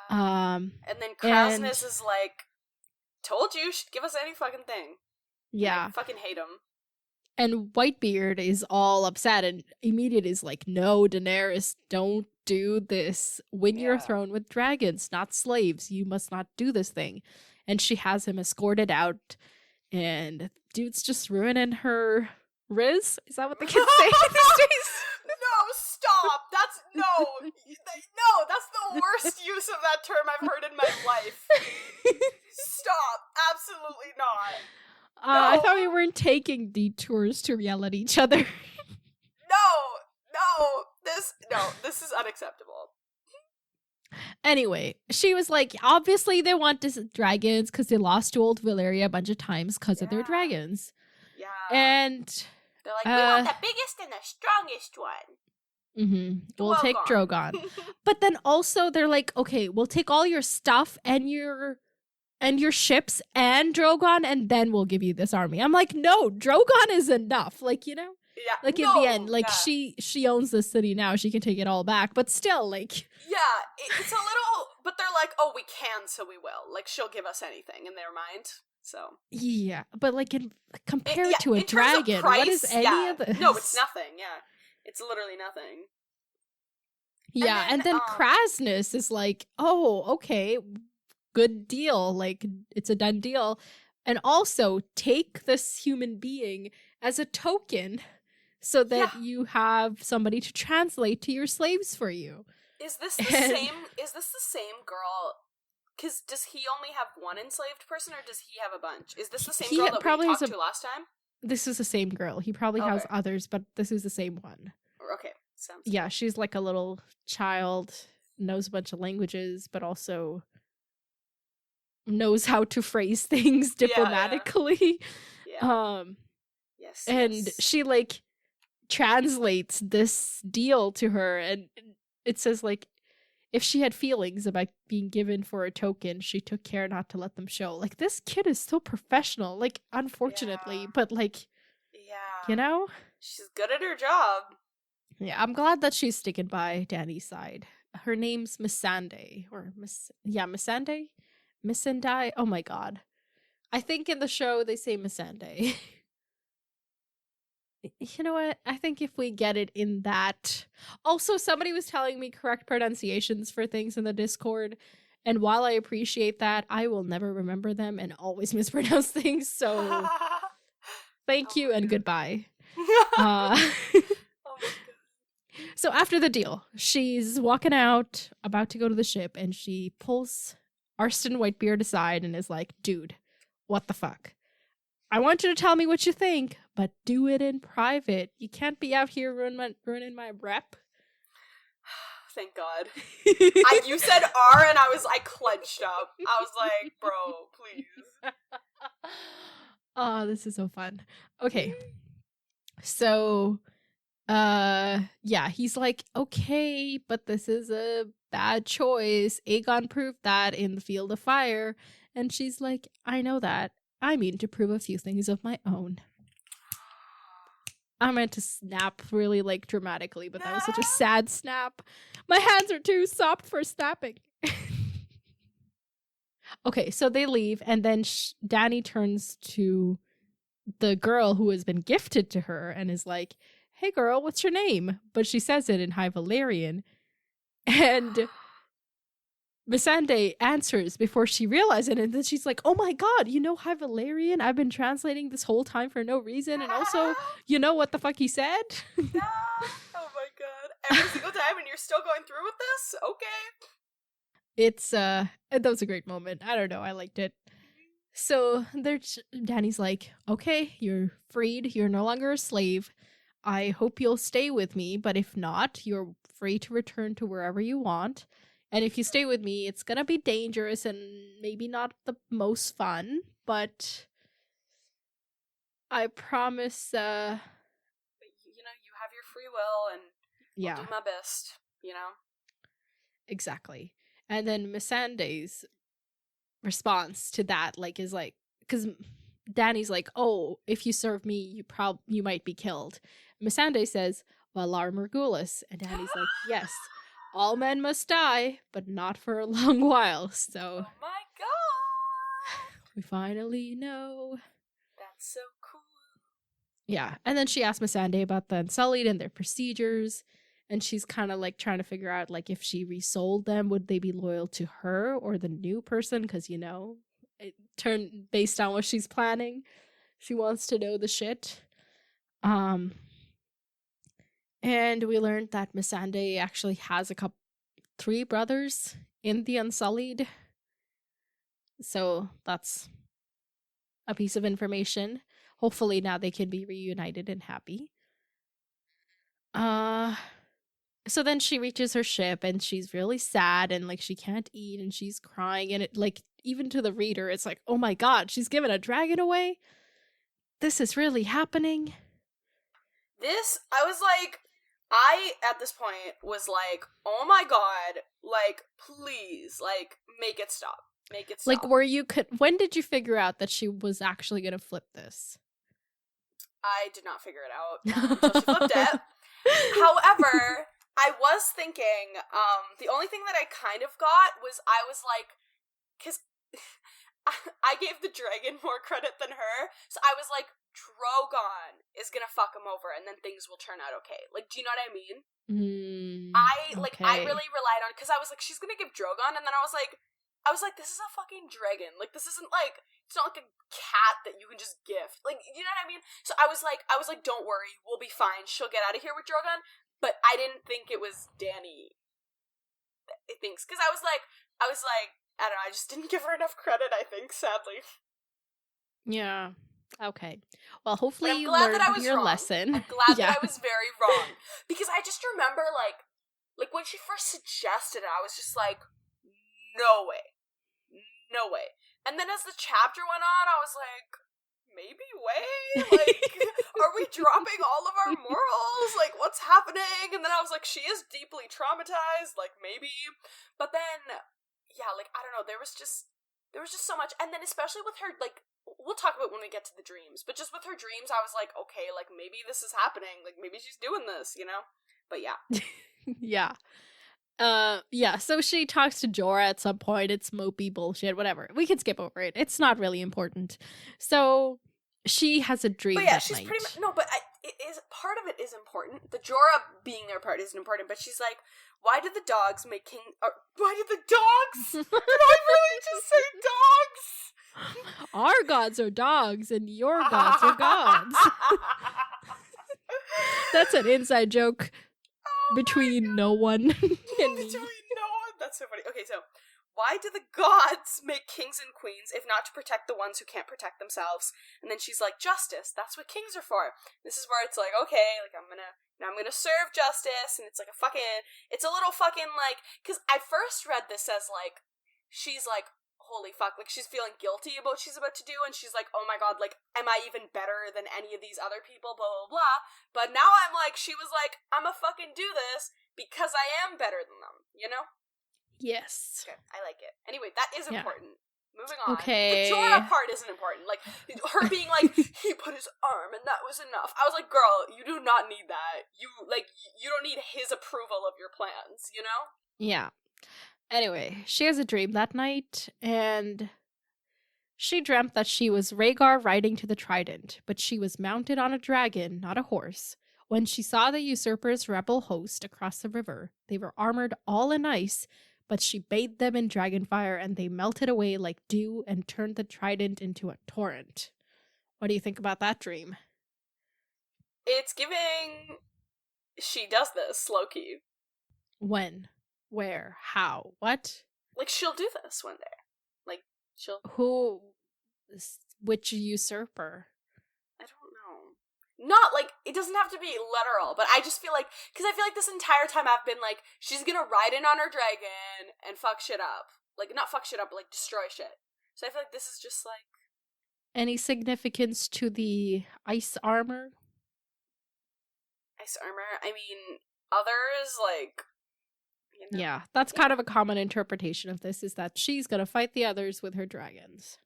Yeah. And then Krausness is like, told you, she'd give us any fucking thing. Yeah. I fucking hate him. And Whitebeard is all upset, and Immediate is like, no, Daenerys, don't do this. Win your throne with dragons, not slaves. You must not do this thing. And she has him escorted out, and dude's just ruining her Riz? Is that what the kids say these days? No, stop. That's the worst use of that term I've heard in my life. Stop. Absolutely not. No. I thought we weren't taking detours to yell at each other. This is unacceptable. Anyway, she was like, obviously they want dragons because they lost to Old Valyria a bunch of times because of their dragons. Yeah. And they're like, we want the biggest and the strongest one. We'll take Drogon. But then also they're like, okay, we'll take all your stuff and your ships and Drogon, and then we'll give you this army. I'm like, no, Drogon is enough. Like, you know? Yeah. Like, in the end, like, she owns the city now. She can take it all back. But still, like... Yeah, it's a little... But they're like, oh, we can, so we will. Like, she'll give us anything in their mind, so... Yeah, but, like, compared to a dragon, price, what is any of this? No, it's nothing, yeah. It's literally nothing. Yeah, and then Krausness is like, oh, okay, good deal. Like, it's a done deal. And also, take this human being as a token so that you have somebody to translate to your slaves for you. Is this the same girl? Because does he only have one enslaved person, or does he have a bunch? Is this the same girl that we talked to last time? This is the same girl. He probably has others, but this is the same one. Okay, sounds good. Yeah, she's like a little child, knows a bunch of languages, but also knows how to phrase things diplomatically. Yeah. Yes. And she like translates this deal to her, and it says like, if she had feelings about being given for a token, she took care not to let them show. Like, this kid is so professional, like, unfortunately, but like, you know, she's good at her job. Yeah, I'm glad that she's sticking by Dany's side. Her name's Missandei, or Missandei? Missandei? Oh my god. I think in the show they say Missandei. You know what? I think if we get it in that... Also, somebody was telling me correct pronunciations for things in the Discord, and while I appreciate that, I will never remember them and always mispronounce things, so thank you and goodbye. So after the deal, she's walking out, about to go to the ship, and she pulls Arstan Whitebeard aside and is like, dude, what the fuck? I want you to tell me what you think, but do it in private. You can't be out here ruining my rep. Thank God. You said R and I clenched up. I was like, bro, please. Oh, this is so fun. Okay. So, yeah, he's like, okay, but this is a bad choice. Aegon proved that in the Field of Fire. And she's like, I know that. I mean to prove a few things of my own. I meant to snap really, like, dramatically, but that was such a sad snap. My hands are too soft for snapping. Okay, so they leave, and then Dany turns to the girl who has been gifted to her and is like, hey girl, what's your name? But she says it in High Valyrian. And Missandei answers before she realizes it, and then she's like, oh my god, you know High Valyrian? I've been translating this whole time for no reason, and also, you know what the fuck he said? Oh my god. Every single time, and you're still going through with this? Okay. It's, that was a great moment. I don't know, I liked it. So Dany's like, okay, you're freed. You're no longer a slave. I hope you'll stay with me, but if not, you're free to return to wherever you want. And if you stay with me, it's gonna be dangerous and maybe not the most fun, but I promise, you know, you have your free will, and yeah, I'll do my best, you know? exactly. And then Missandei's response to that, like, is like, because Dany's like, oh, if you serve me, you might be killed. Missandei says, Valar Morghulis. And Dany's like, yes, all men must die, but not for a long while. So, oh my god! We finally know. That's so cool. Yeah, and then she asks Missandei about the Unsullied and their procedures. And she's kind of like trying to figure out, like, if she resold them, would they be loyal to her or the new person? Because, you know, it turned based on what she's planning. She wants to know the shit. And we learned that Missandei actually has 3 brothers in the Unsullied. So that's a piece of information. Hopefully now they can be reunited and happy. So then she reaches her ship and she's really sad and like she can't eat and she's crying, and it, like, even to the reader it's like, oh my god, she's given a dragon away? This is really happening? I was like, I, at this point, was like, oh my god, like, please, like, make it stop. Make it stop. Like, when did you figure out that she was actually gonna flip this? I did not figure it out until she flipped it. However, I was thinking, the only thing that I kind of got was, I was like, because I gave the dragon more credit than her, so I was like, Drogon is gonna fuck him over, and then things will turn out okay. Like, do you know what I mean? I really relied on, because I was like, she's gonna give Drogon, and then I was like, this is a fucking dragon. Like, this isn't like, it's not like a cat that you can just gift. Like, you know what I mean? So I was like, don't worry, we'll be fine. She'll get out of here with Drogon. But I didn't think it was Dany. Because I was like, I don't know, I just didn't give her enough credit, I think, sadly. Yeah. Okay. Well, hopefully you learned your lesson. I'm glad that I was very wrong. Because I just remember, like when she first suggested it, I was just like, no way. No way. And then as the chapter went on, I was like, maybe way? Like, are we dropping all of our morals? Like, what's happening? And then I was like, she is deeply traumatized, like, maybe. But then, yeah, like, I don't know, there was just so much. And then especially with her, like, we'll talk about when we get to the dreams, but just with her dreams, I was like, okay, like, maybe this is happening. Like, maybe she's doing this, you know? But yeah. Yeah. Yeah, so she talks to Jorah at some point. It's mopey bullshit, whatever. We can skip over it. It's not really important. So she has a dream. But yeah, that she's night. pretty much, no, but it is, part of it is important. The Jorah being their part isn't important, but she's like, why did the dogs make king, why did the dogs? Did I really just say dogs? Our gods are dogs and your gods are gods. That's an inside joke. Between no one and me. Between no one? That's so funny. Okay, so, why do the gods make kings and queens if not to protect the ones who can't protect themselves? And then she's like, justice, that's what kings are for. This is where it's like, okay, like, I'm gonna serve justice, and it's like it's a little fucking, like, because I first read this as, like, she's, like, holy fuck, like, she's feeling guilty about what she's about to do, and she's like, oh my god, like, am I even better than any of these other people, blah, blah, blah. But now I'm like, she was like, I'ma fucking do this because I am better than them, you know? Yes. Okay, I like it. Anyway, that is important. Moving on. Okay. The Jorah part isn't important. Like, her being like, he put his arm and that was enough. I was like, girl, you do not need that. You don't need his approval of your plans, you know? Yeah. Anyway, she has a dream that night, and she dreamt that she was Rhaegar riding to the Trident, but she was mounted on a dragon, not a horse. When she saw the usurper's rebel host across the river, they were armored all in ice, but she bathed them in dragonfire, and they melted away like dew and turned the Trident into a torrent. What do you think about that dream? It's giving... She does this, low-key. When? Where? How? What? Like, she'll do this one day. Like, she'll... Who? Which usurper? I don't know. Not, like, it doesn't have to be literal, but I just feel like... Because I feel like this entire time I've been like, she's gonna ride in on her dragon and fuck shit up. Like, not fuck shit up, but, like, destroy shit. So I feel like this is just, like... Any significance to the ice armor? Ice armor? I mean, others, like... You know? Yeah, that's kind of a common interpretation of this, is that she's gonna fight the others with her dragons.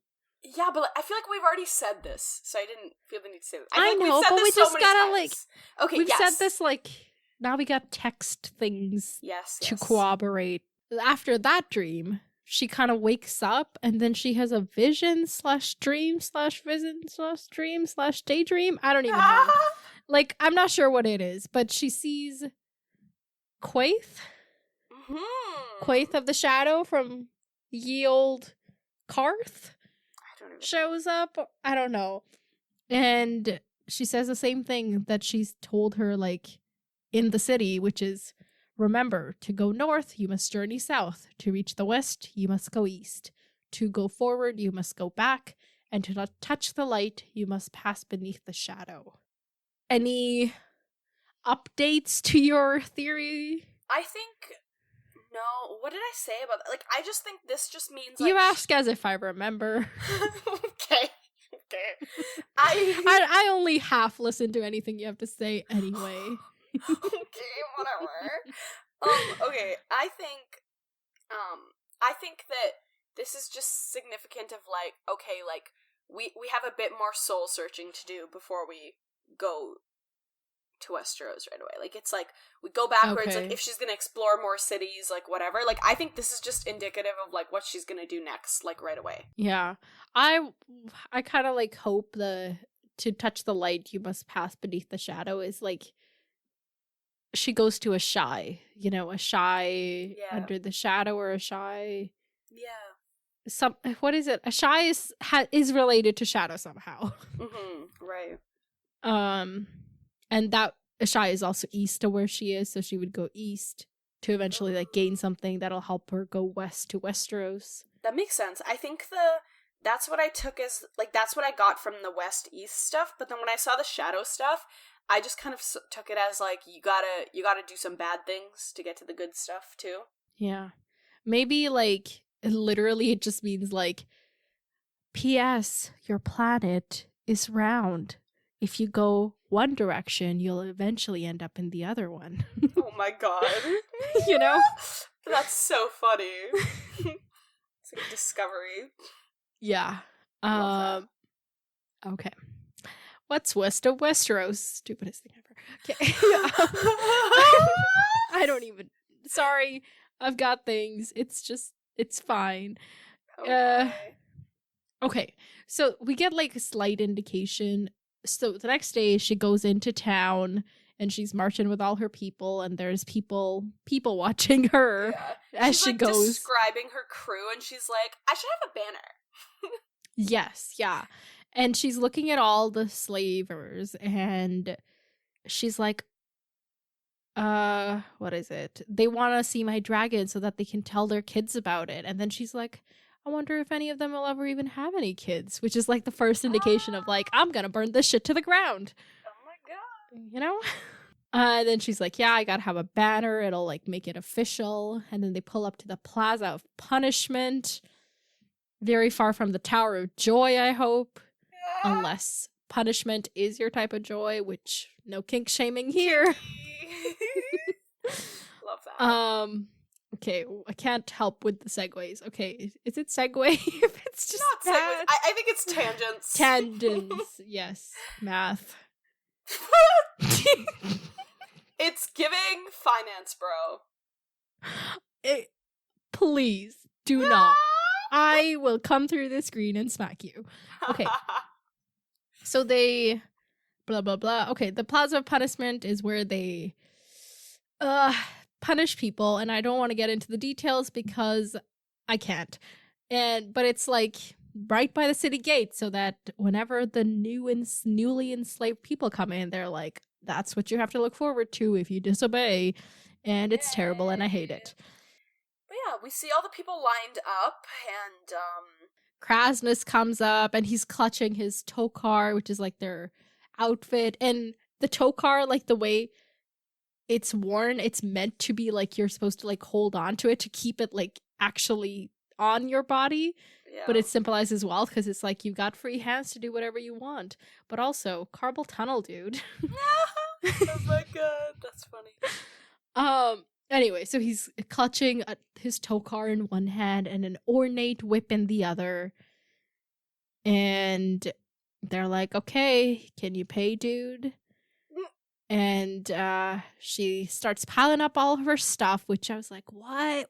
Yeah, but I feel like we've already said this, so I didn't feel the need to say this. I know, but we just gotta, like... Okay, we've yes. said this, like... Now we got text things to yes. corroborate. After that dream, she kind of wakes up, and then she has a vision/dream/vision/dream/daydream. I don't even know. Like, I'm not sure what it is, but she sees Quaithe. Quaithe of the Shadow from ye old Karth shows up. I don't know. And she says the same thing that she's told her, like, in the city, which is, remember, to go north, you must journey south. To reach the west, you must go east. To go forward, you must go back. And to not touch the light, you must pass beneath the shadow. Any updates to your theory? I think... No, what did I say about that? Like, I just think this just means, like... You ask as if I remember. Okay. I only half listen to anything you have to say anyway. Okay, whatever. Okay, I think that this is just significant of, like, okay, like, we have a bit more soul searching to do before we go to Westeros right away. Like, it's like, we go backwards, like, if she's gonna explore more cities, like, whatever. Like, I think this is just indicative of, like, what she's gonna do next, like, right away. Yeah. I kind of, like, hope to touch the light, you must pass beneath the shadow is, like, she goes to a shy, you know, a shy under the shadow, or a shy... Yeah. What is it? A shy is related to shadow somehow. Right. And that Ashai is also east of where she is, so she would go east to eventually, like, gain something that'll help her go west to Westeros. That makes sense. I think that's what I took as, like, that's what I got from the west-east stuff, but then when I saw the shadow stuff, I just kind of took it as, like, you gotta do some bad things to get to the good stuff, too. Yeah. Maybe, like, literally it just means, like, P.S. Your planet is round. If you go one direction, you'll eventually end up in the other one. Oh my god. You know? That's so funny. It's like a discovery. Yeah. Love that. Okay. What's west of Westeros? Stupidest thing ever. Okay. I don't even... Sorry. I've got things. It's fine. Okay. So we get, like, a slight indication. So the next day she goes into town and she's marching with all her people, and there's people watching her as she goes. Describing her crew, and she's like, I should have a banner. Yes, yeah. And she's looking at all the slavers, and she's like, what is it? They want to see my dragon so that they can tell their kids about it. And then she's like, I wonder if any of them will ever even have any kids, which is, like, the first indication of, like, I'm gonna burn this shit to the ground. Oh my god. You know? Then she's like, yeah, I gotta have a banner. It'll, like, make it official. And then they pull up to the Plaza of Punishment. very far from the Tower of Joy, I hope. Unless punishment is your type of joy, which no kink shaming here. Love that. Okay, I can't help with the segues. Okay, is it segue if it's just not segues? I think it's tangents. Tangents, yes. Math. It's giving finance, bro. Please do not. I will come through the screen and smack you. Okay. So they blah blah blah. Okay, the plaza of punishment is where they punish people, and I don't want to get into the details because I can't. But it's like right by the city gate, so that whenever the newly enslaved people come in, they're like, that's what you have to look forward to if you disobey, and it's terrible and I hate it. But yeah, we see all the people lined up, and Krasnus comes up and he's clutching his tokar, which is like their outfit. And the tokar, like the way it's worn, it's meant to be like you're supposed to like hold on to it to keep it like actually on your body. Yeah. But it's symbolizes wealth because it's like you got free hands to do whatever you want. But also, carpal tunnel, dude. Oh my god, that's funny. Anyway, so he's clutching his tokar in one hand and an ornate whip in the other. And they're like, okay, can you pay, dude? And she starts piling up all of her stuff, which I was like, why?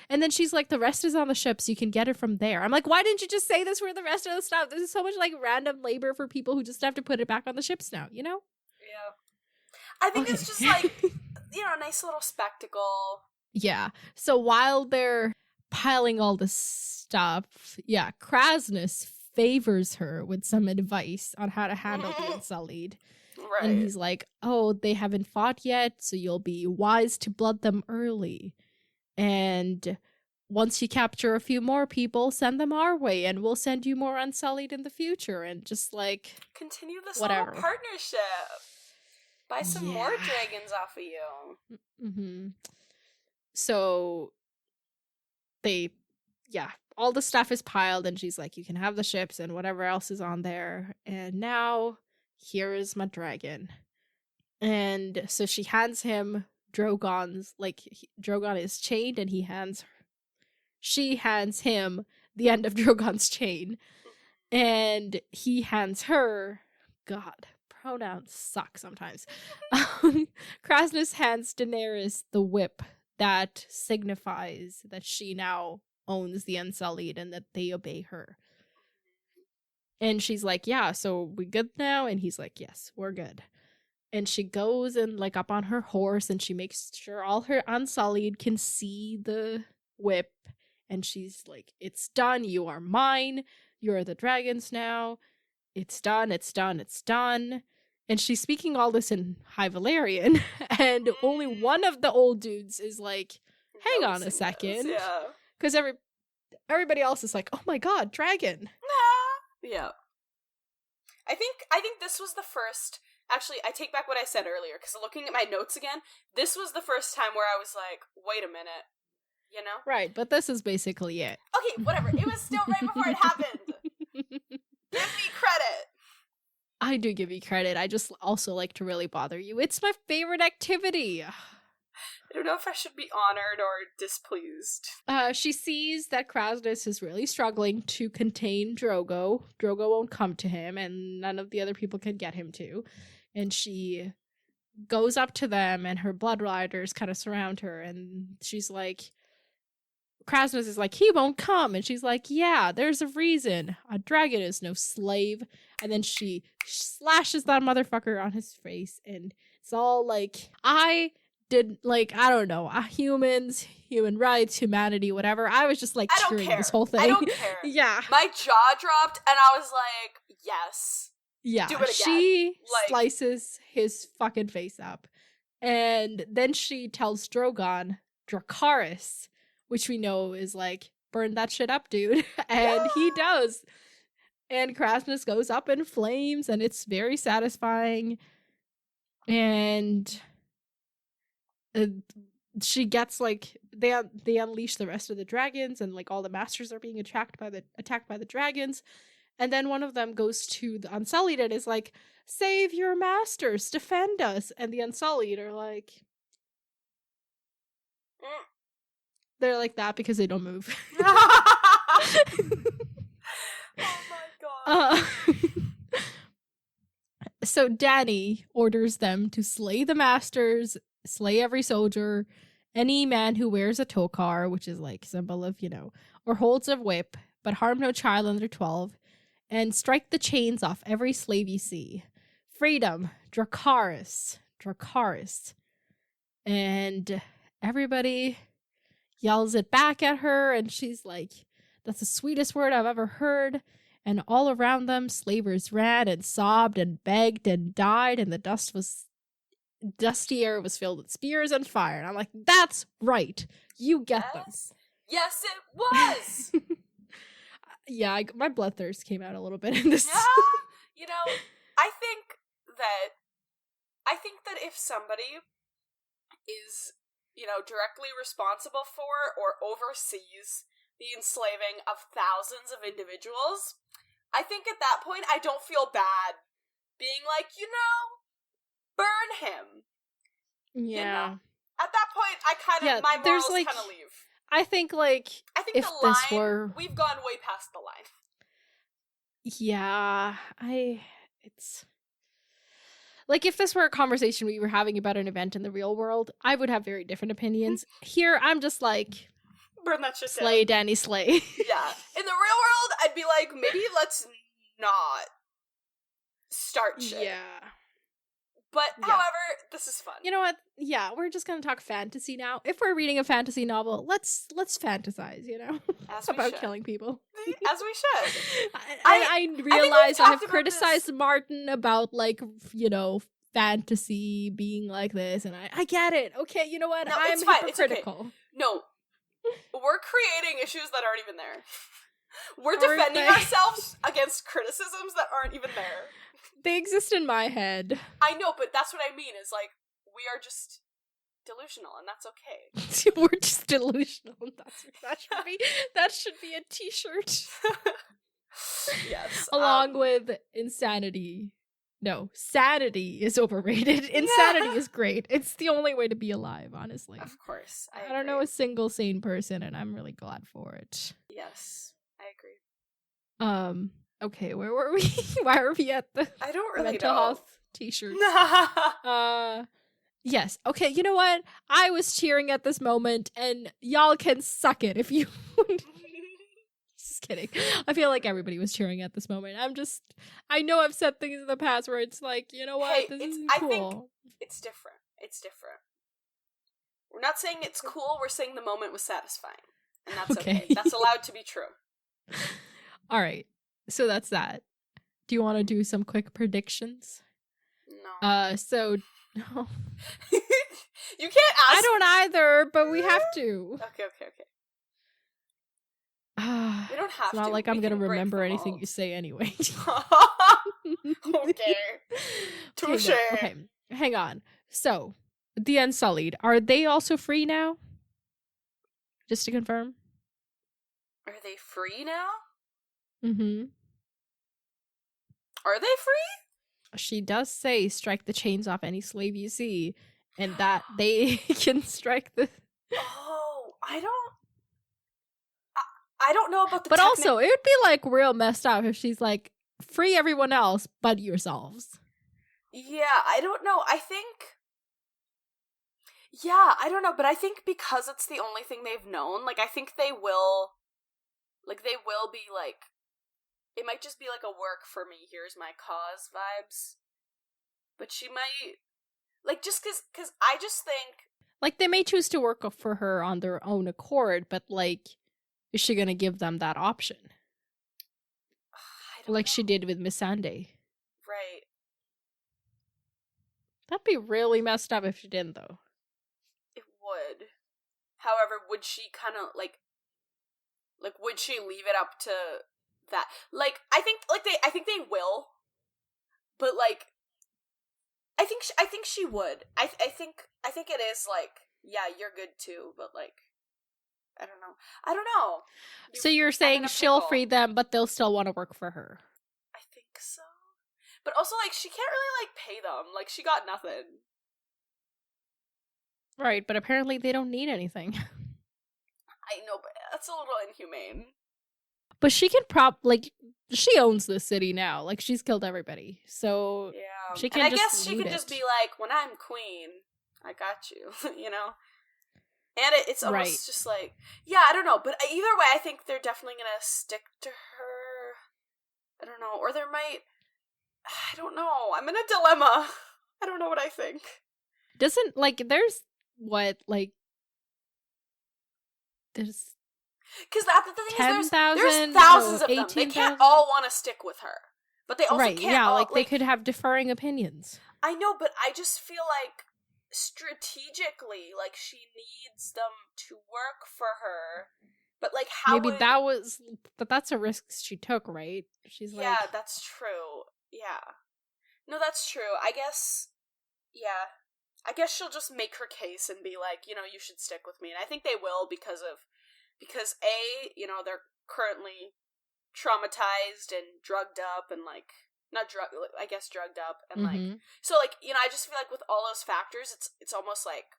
And then she's like, the rest is on the ship, so you can get it from there. I'm like, why didn't you just say this for the rest of the stuff? This is so much like random labor for people who just have to put it back on the ships now, you know? Yeah. I think it's just like, you know, a nice little spectacle. Yeah. So while they're piling all this stuff, yeah, Krasnus favors her with some advice on how to handle the Unsullied. Right. And he's like, oh, they haven't fought yet, so you'll be wise to blood them early. And once you capture a few more people, send them our way, and we'll send you more Unsullied in the future. And just like... continue this whatever. little partnership. Buy some more dragons off of you. Mm-hmm. So all the stuff is piled, and she's like, you can have the ships and whatever else is on there. And now, here is my dragon. And so she hands him Drogon's, like, Drogon is chained, and she hands him the end of Drogon's chain. And he hands her, God, pronouns suck sometimes. Krasnus hands Daenerys the whip that signifies that she now owns the Unsullied and that they obey her. And she's like, yeah, so we good now? And he's like, yes, we're good. And she goes and like up on her horse, and she makes sure all her Unsullied can see the whip. And she's like, it's done. You are mine. You're the dragons now. It's done. It's done. It's done. And she's speaking all this in High Valyrian. And only one of the old dudes is like, hang on a second. Yeah. Because everybody else is like, oh my god, dragon. Yeah. I think this was the first... Actually, I take back what I said earlier, because looking at my notes again, this was the first time where I was like, wait a minute. You know? Right, but this is basically it. Okay, whatever. It was still right before it happened. Give me credit. I do give you credit. I just also like to really bother you. It's my favorite activity. I don't know if I should be honored or displeased. She sees that Krasnus is really struggling to contain Drogo. Drogo won't come to him, and none of the other people can get him to. And she goes up to them, and her blood riders kind of surround her, and she's like... Krasnus is like, he won't come. And she's like, yeah, there's a reason. A dragon is no slave. And then she slashes that motherfucker on his face. And it's all like, I don't know, humans, human rights, humanity, whatever. I was just like cheering this whole thing. I don't care. Yeah. My jaw dropped and I was like, yes. Yeah. Do it again. She slices his fucking face up. And then she tells Drogon, Dracarys, which we know is like, burn that shit up, dude. And he does. And Krasnus goes up in flames, and it's very satisfying. And she gets like they unleash the rest of the dragons, and like all the masters are being attacked by the dragons, and then one of them goes to the Unsullied and is like, "Save your masters, defend us," and the Unsullied are like, they're like that because they don't move. Oh my god. So Dany orders them to slay the masters, slay every soldier, any man who wears a tokar, which is like symbol of, or holds a whip, but harm no child under 12, and strike the chains off every slave you see. Freedom, Dracarys. And everybody yells it back at her, and she's like, "That's the sweetest word I've ever heard." And all around them, slavers ran and sobbed and begged and died, and the dusty air was filled with spears and fire. And I'm like, that's right. You get them. Yes, it was. Yeah, my bloodthirst came out a little bit in this. Yeah, I think that if somebody is, directly responsible for or oversees the enslaving of thousands of individuals, I think at that point I don't feel bad being like, burn him. Yeah. At that point, I my morals kind of leave. I think if the this line, were, we've gone way past the line. Yeah, it's like if this were a conversation we were having about an event in the real world, I would have very different opinions. Here, I'm just like, burn that shit slay, down. Dany, slay. Yeah. In the real world, I'd be like, maybe let's not start shit. Yeah. But, however, this is fun. You know what? Yeah, we're just gonna talk fantasy now. If we're reading a fantasy novel, let's fantasize, about killing people. As we should. I realize I have criticized Martin about, fantasy being like this, and I get it. Okay, you know what? No, I'm it's fine. hypocritical. It's okay. No. We're creating issues that aren't even there. We're defending ourselves against criticisms that aren't even there. They exist in my head. I know, but that's what I mean, is like, we are just delusional, and that's okay. We're just delusional. That should be a t-shirt. Yes. Along with insanity. No, sanity is overrated. Insanity is great. It's the only way to be alive, honestly. Of course. I don't know a single sane person, and I'm really glad for it. Yes, I agree. Okay, where were we? Why are we at the I don't really mental know. health t-shirts? Yes. Okay, you know what? I was cheering at this moment, and y'all can suck it if you Just kidding. I feel like everybody was cheering at this moment. I know I've said things in the past where it's like, you know what, hey, this is cool. I think it's different. We're not saying it's cool, we're saying the moment was satisfying. And that's okay. That's allowed to be true. Alright. So that's that. Do you want to do some quick predictions? No. No. You can't ask. I don't either, but we have to. Okay. We don't have to. It's not like I'm going to remember anything you say anyway. Okay. Touche. Okay, hang on. So, the Unsullied, are they also free now? Just to confirm. Are they free now? Mm-hmm. Are they free? She does say strike the chains off any slave you see, and that they can strike the... Oh, I don't know about the But also, it would be real messed up if she's like, free everyone else but yourselves. Yeah, I don't know. I don't know, but I think because it's the only thing they've known, I think they will be it might just be a work for me, here's my cause vibes. But she might, just because I just think... they may choose to work for her on their own accord, but, is she gonna give them that option? I don't know. She did with Miss Sunday. Right. That'd be really messed up if she didn't, though. It would. However, would she kind of, would she leave it up to that? I think they will, but, I think she would. I think it is, yeah, you're good too, but like, I don't know. So you're saying she'll free them, but they'll still want to work for her. I think so. But also, like, she can't really, like, pay them. Like, she got nothing. Right, but apparently they don't need anything. I know, but that's a little inhumane. But she can she owns the city now. Like, she's killed everybody. So yeah. She can and I just guess she could just be like, when I'm queen, I got you, you know? And it's almost just like, yeah, I don't know. But either way, I think they're definitely going to stick to her. I don't know. Or there might, I don't know. I'm in a dilemma. I don't know what I think. Doesn't, like, there's there's... Because the thing 10, is, there's thousands of them. 18, they can't all want to stick with her. But they also can't yeah, all, like, they could have differing opinions. I know, but I just feel like, strategically, like, she needs them to work for her. But, like, how but that's a risk she took, right? She's like... Yeah, that's true. Yeah. No, that's true. I guess, yeah. I guess she'll just make her case and be like, you should stick with me. And I think they will because A, they're currently traumatized and drugged up and, like, drugged up and, like, so, like, I just feel like with all those factors, it's almost like,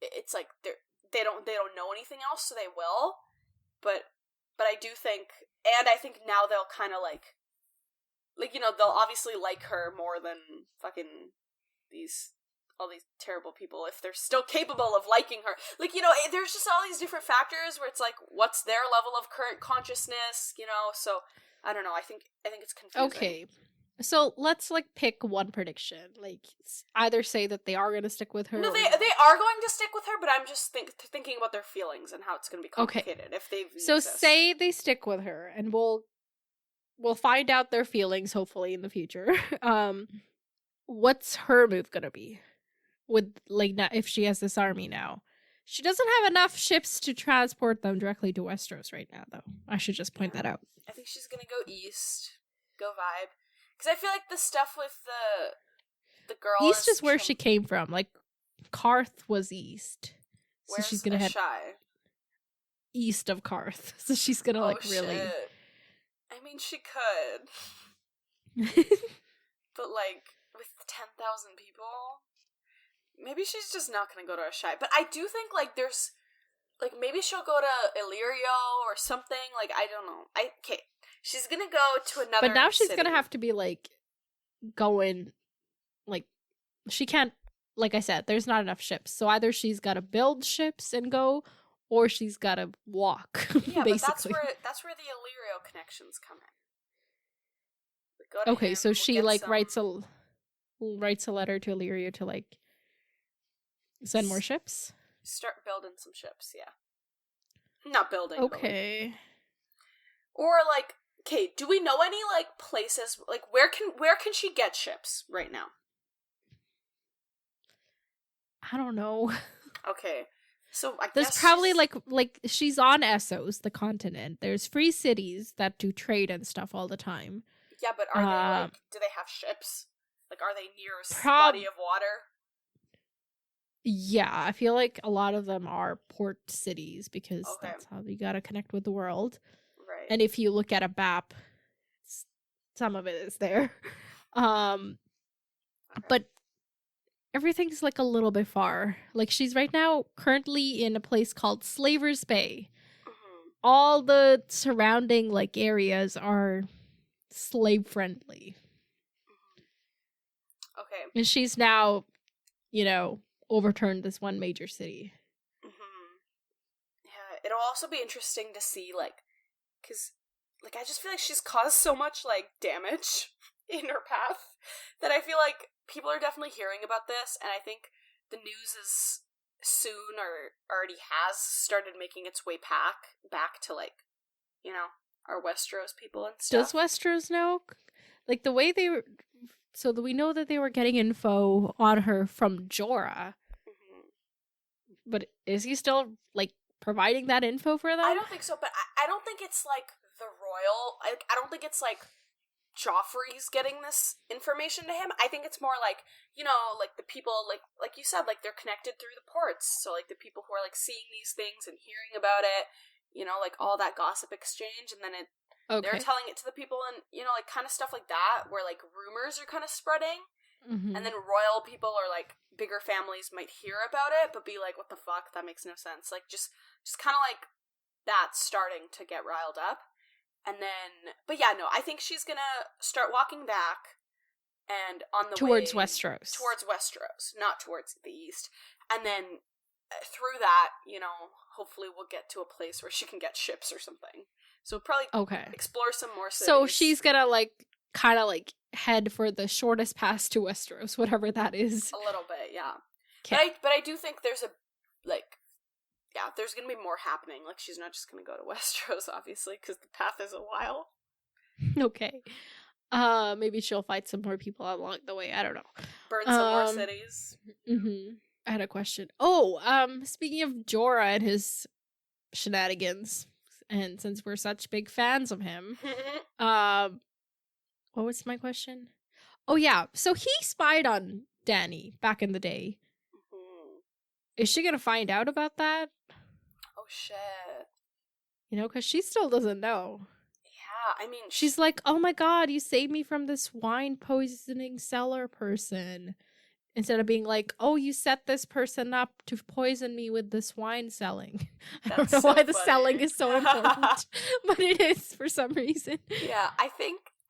it's like they don't know anything else, so they will, but I do think, and I think now they'll kind of, like, they'll obviously like her more than fucking all these terrible people, if they're still capable of liking her. Like, there's just all these different factors where it's like, what's their level of current consciousness, so, I don't know, I think it's confusing. Okay, so let's, like, pick one prediction. Like, either say that they are going to stick with her. No, they are going to stick with her, but I'm just thinking about their feelings and how it's going to be complicated if they've say they stick with her, and we'll find out their feelings, hopefully, in the future. What's her move going to be? With, like, if she has this army now. She doesn't have enough ships to transport them directly to Westeros right now, though. I should just point that out. I think she's gonna go east, go vibe. Because I feel like the stuff with the girl east is where she came from. Like, Karth was east. So she's gonna head east of Karth. So she's gonna, really... Shit. I mean, she could. But, like, with 10,000 people... Maybe she's just not gonna go to Ashai. But I do think, like, there's... Like, maybe she'll go to Illyrio or something. Like, I don't know. Okay. She's gonna go to another But now she's city. gonna have to be, like, going... Like, she can't... Like I said, there's not enough ships. So either she's gotta build ships and go, or she's gotta walk, yeah, basically. But that's where the Illyrio connections come in. Okay, so she, like, writes a letter to Illyrio to, like, send more ships? Start building some ships, yeah. Not building. Okay. Or, like, okay, do we know any, like, places, like, where can she get ships right now? I don't know. Okay. So there's probably like she's on Essos, the continent. There's free cities that do trade and stuff all the time. Yeah, but are they, like, do they have ships? Like, are they near a body of water? Yeah, I feel like a lot of them are port cities because that's how you gotta connect with the world. Right. And if you look at a map, some of it is there. But everything's, like, a little bit far. Like, she's right now currently in a place called Slaver's Bay. Mm-hmm. All the surrounding, like, areas are slave friendly. Mm-hmm. Okay. And she's now, overturned this one major city. Mm-hmm. Yeah, it'll also be interesting to see, like, because, like, I just feel like she's caused so much, like, damage in her path that I feel like people are definitely hearing about this, and I think the news is soon or already has started making its way back to, like, our Westeros people and stuff. Does Westeros know? Like, the way they were... So we know that they were getting info on her from Jorah. Mm-hmm. But is he still, like, providing that info for them? I don't think so, but I don't think it's, like, the royal... I don't think it's, like, Joffrey's getting this information to him. I think it's more like, you know, like the people, like you said, like they're connected through the ports. So like the people who are like seeing these things and hearing about it, you know, like all that gossip exchange, and then they're telling it to the people, and you know, like kind of stuff like that, where like rumors are kind of spreading, and then royal people or like bigger families might hear about it, but be like, "What the fuck? That makes no sense." Like just kind of like that starting to get riled up. And then, but yeah, no, I think she's gonna start walking back, and on the towards way Westeros. Towards Westeros, not towards the east. And then through that, you know, hopefully we'll get to a place where she can get ships or something. So we'll probably explore some more cities. So she's gonna like kind of like head for the shortest path to Westeros, whatever that is. A little bit, yeah. Okay. But I do think there's a like. Yeah, there's gonna be more happening. Like, she's not just gonna go to Westeros, obviously, because the path is a while. Okay. Maybe she'll fight some more people along the way. I don't know. Burn some more cities. I had a question. Oh, speaking of Jorah and his shenanigans, and since we're such big fans of him, what was my question? Oh yeah, so he spied on Dany back in the day. Is she gonna find out about that? Oh shit. You know, because she still doesn't know. Yeah, I mean... She's like, oh my god, you saved me from this wine poisoning cellar person. Instead of being like, oh, you set this person up to poison me with this wine selling. I don't know why the selling is so important, but it is for some reason. Yeah, I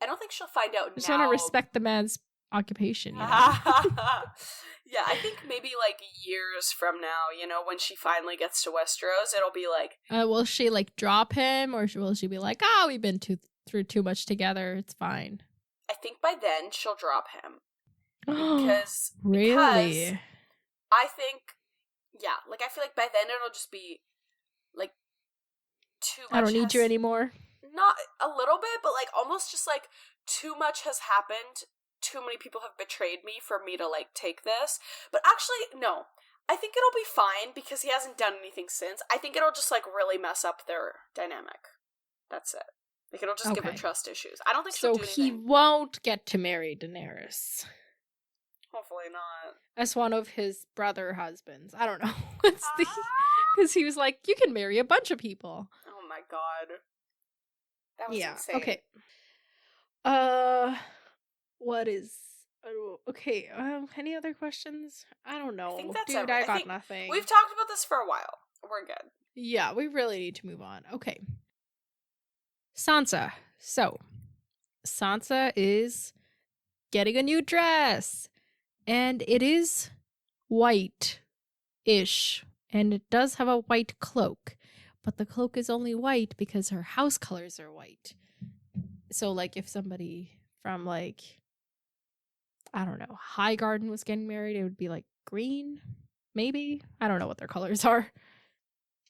don't think she'll find out now. I just want to respect the man's occupation, you know? Yeah, I think maybe like years from now, you know, when she finally gets to Westeros, it'll be like... will she like drop him, or will she be like, oh, we've been through too much together, it's fine? I think by then she'll drop him. Because I think, yeah, like I feel like by then it'll just be like too much. I don't need you anymore. Not a little bit, but like almost just like too much has happened. Too many people have betrayed me for me to like take this. But actually, no. I think it'll be fine because he hasn't done anything since. I think it'll just like really mess up their dynamic. That's it. Like it'll just give her trust issues. I don't think she'll do anything. So he won't get to marry Daenerys. Hopefully not. As one of his brother husbands. I don't know. Because he was like, you can marry a bunch of people. Oh my god. That was insane. Okay. What is... okay, any other questions? I don't know. I think that's I got nothing. We've talked about this for a while. We're good. Yeah, we really need to move on. Okay. Sansa. So, Sansa is getting a new dress. And it is white-ish. And it does have a white cloak. But the cloak is only white because her house colors are white. So, like, if somebody from, like, I don't know, Highgarden was getting married, it would be, like, green, maybe? I don't know what their colors are.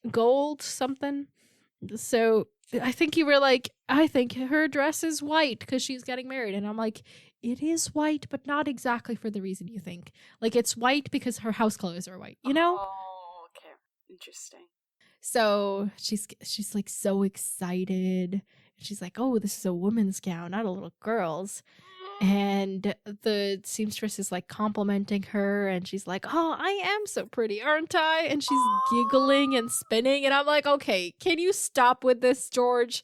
Gold, something. So, I think you were like, I think her dress is white because she's getting married. And I'm like, it is white, but not exactly for the reason you think. Like, it's white because her house colors are white, you know? Oh, okay. Interesting. So she's like so excited. She's like, oh, this is a woman's gown, not a little girl's. And the seamstress is like complimenting her, and she's like, oh, I am so pretty, aren't I? And she's giggling and spinning, and I'm like, okay, can you stop with this, George?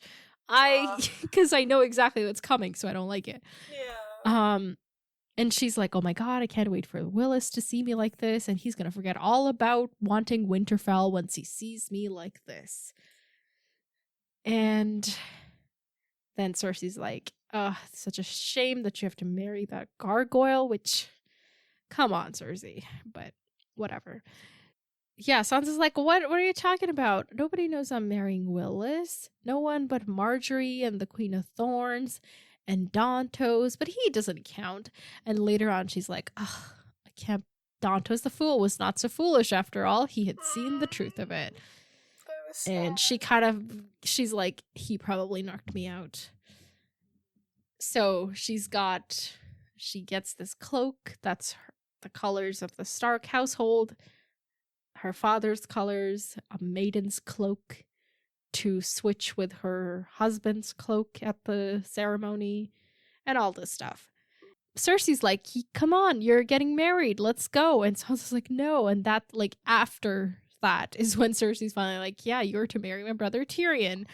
Because I know exactly what's coming, so I don't like it. Yeah. And she's like, oh my god, I can't wait for Willis to see me like this, and he's gonna forget all about wanting Winterfell once he sees me like this. And then Cersei's like, it's such a shame that you have to marry that gargoyle, which, come on, Cersei, but whatever. Yeah, Sansa's like, what are you talking about? Nobody knows I'm marrying Willis. No one but Marjorie and the Queen of Thorns and Dantos, but he doesn't count. And later on, she's like, I can't. Dantos the fool was not so foolish after all. He had seen the truth of it. And she's like, he probably knocked me out. So she gets this cloak that's the colors of the Stark household, her father's colors, a maiden's cloak to switch with her husband's cloak at the ceremony. and all this stuff. Cersei's like, come on, you're getting married, let's go. And Sansa's like, no. And that, like, after that is when Cersei's finally like, yeah, you're to marry my brother Tyrion.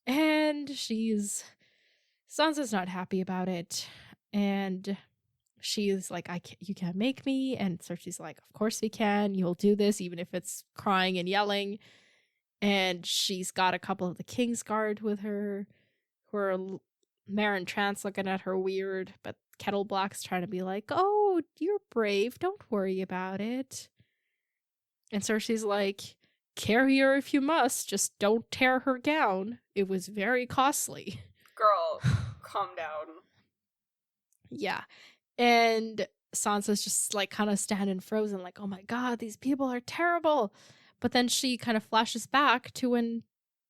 And Sansa's not happy about it. And she's like, you can't make me. And Cersei's like, of course we can. You'll do this, even if it's crying and yelling. And she's got a couple of the Kingsguard with her, who are Maren Trant's looking at her weird, but Kettle Black's trying to be like, oh, you're brave, don't worry about it. And Cersei's like, carry her if you must, just don't tear her gown. It was very costly. Girl, calm down. Yeah. And Sansa's just like kind of standing frozen, like, oh my god, these people are terrible. But then she kind of flashes back to when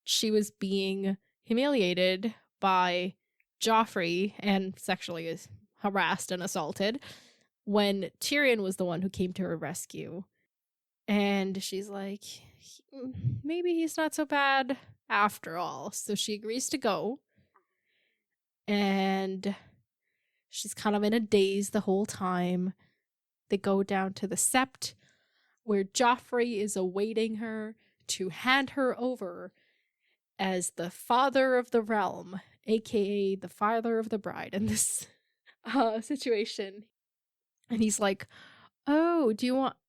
she was being humiliated by Joffrey and sexually harassed and assaulted when Tyrion was the one who came to her rescue. And she's like, maybe he's not so bad after all. So she agrees to go. And she's kind of in a daze the whole time. They go down to the Sept, where Joffrey is awaiting her to hand her over as the father of the realm, aka the father of the bride in this situation. And he's like, oh,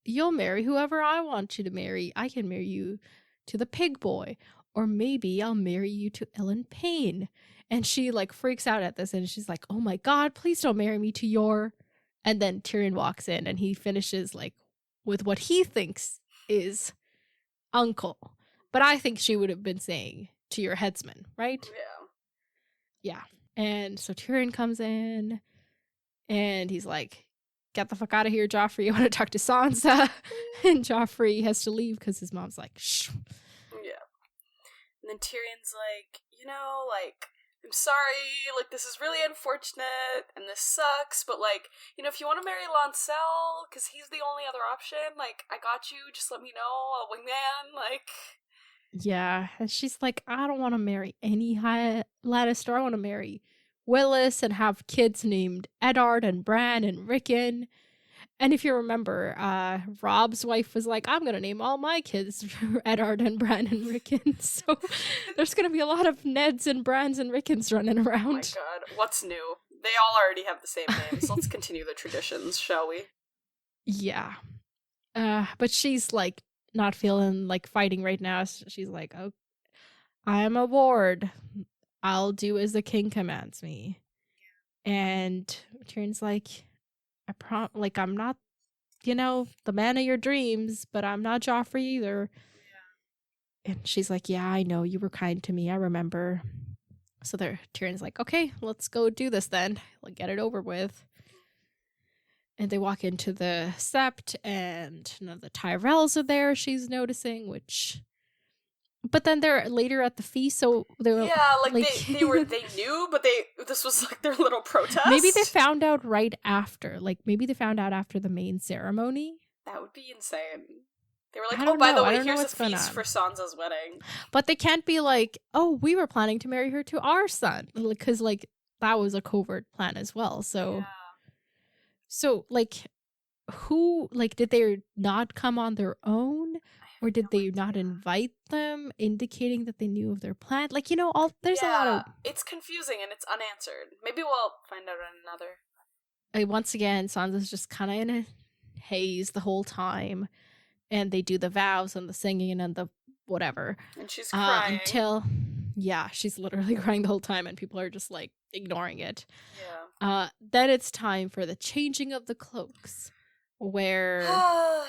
you'll marry whoever I want you to marry. I can marry you to the pig boy, or maybe I'll marry you to Ellen Payne. And she like freaks out at this, and she's like, oh my god, please don't marry me to your... And then Tyrion walks in, and he finishes like with what he thinks is uncle. But I think she would have been saying to your headsman, right? Yeah. And so Tyrion comes in, and he's like, get the fuck out of here, Joffrey. You want to talk to Sansa? And Joffrey has to leave because his mom's like, shh. Yeah. And then Tyrion's like, like, I'm sorry, like, this is really unfortunate, and this sucks, but, like, if you want to marry Lancel, because he's the only other option, like, I got you, just let me know, I'll wingman, like... Yeah, and she's like, I don't want to marry any high Lannister, I want to marry Willis and have kids named Eddard and Bran and Rickon. And if you remember, Rob's wife was like, I'm going to name all my kids Eddard and Bran and Rickon. So there's going to be a lot of Neds and Brans and Rickons running around. Oh my god, what's new? They all already have the same names. Let's continue the traditions, shall we? Yeah. But she's like not feeling like fighting right now. She's like, oh, I'm a ward. I'll do as the king commands me. And Tyrion's like, I'm not, the man of your dreams, but I'm not Joffrey either. Yeah. And she's like, yeah, I know, you were kind to me, I remember. So Tyrion's like, okay, let's go do this then. Let's get it over with. And they walk into the Sept, and none of the Tyrells are there, she's noticing, but then they're later at the feast, so they were... Yeah, like they knew, but this was like their little protest. Maybe they found out right after. Like, maybe they found out after the main ceremony. That would be insane. They were like, oh, by the way, here's a feast for Sansa's wedding. But they can't be like, oh, we were planning to marry her to our son. Because, like, that was a covert plan as well, so... Yeah. So, like, who... Like, did they not come on their own? Or did they not invite them, indicating that they knew of their plan? Like, there's a lot of... It's confusing and it's unanswered. Maybe we'll find out in another. Once again, Sansa's just kind of in a haze the whole time. And they do the vows and the singing and the whatever. And she's crying. She's literally crying the whole time, and people are just, like, ignoring it. Yeah. Then it's time for the changing of the cloaks, where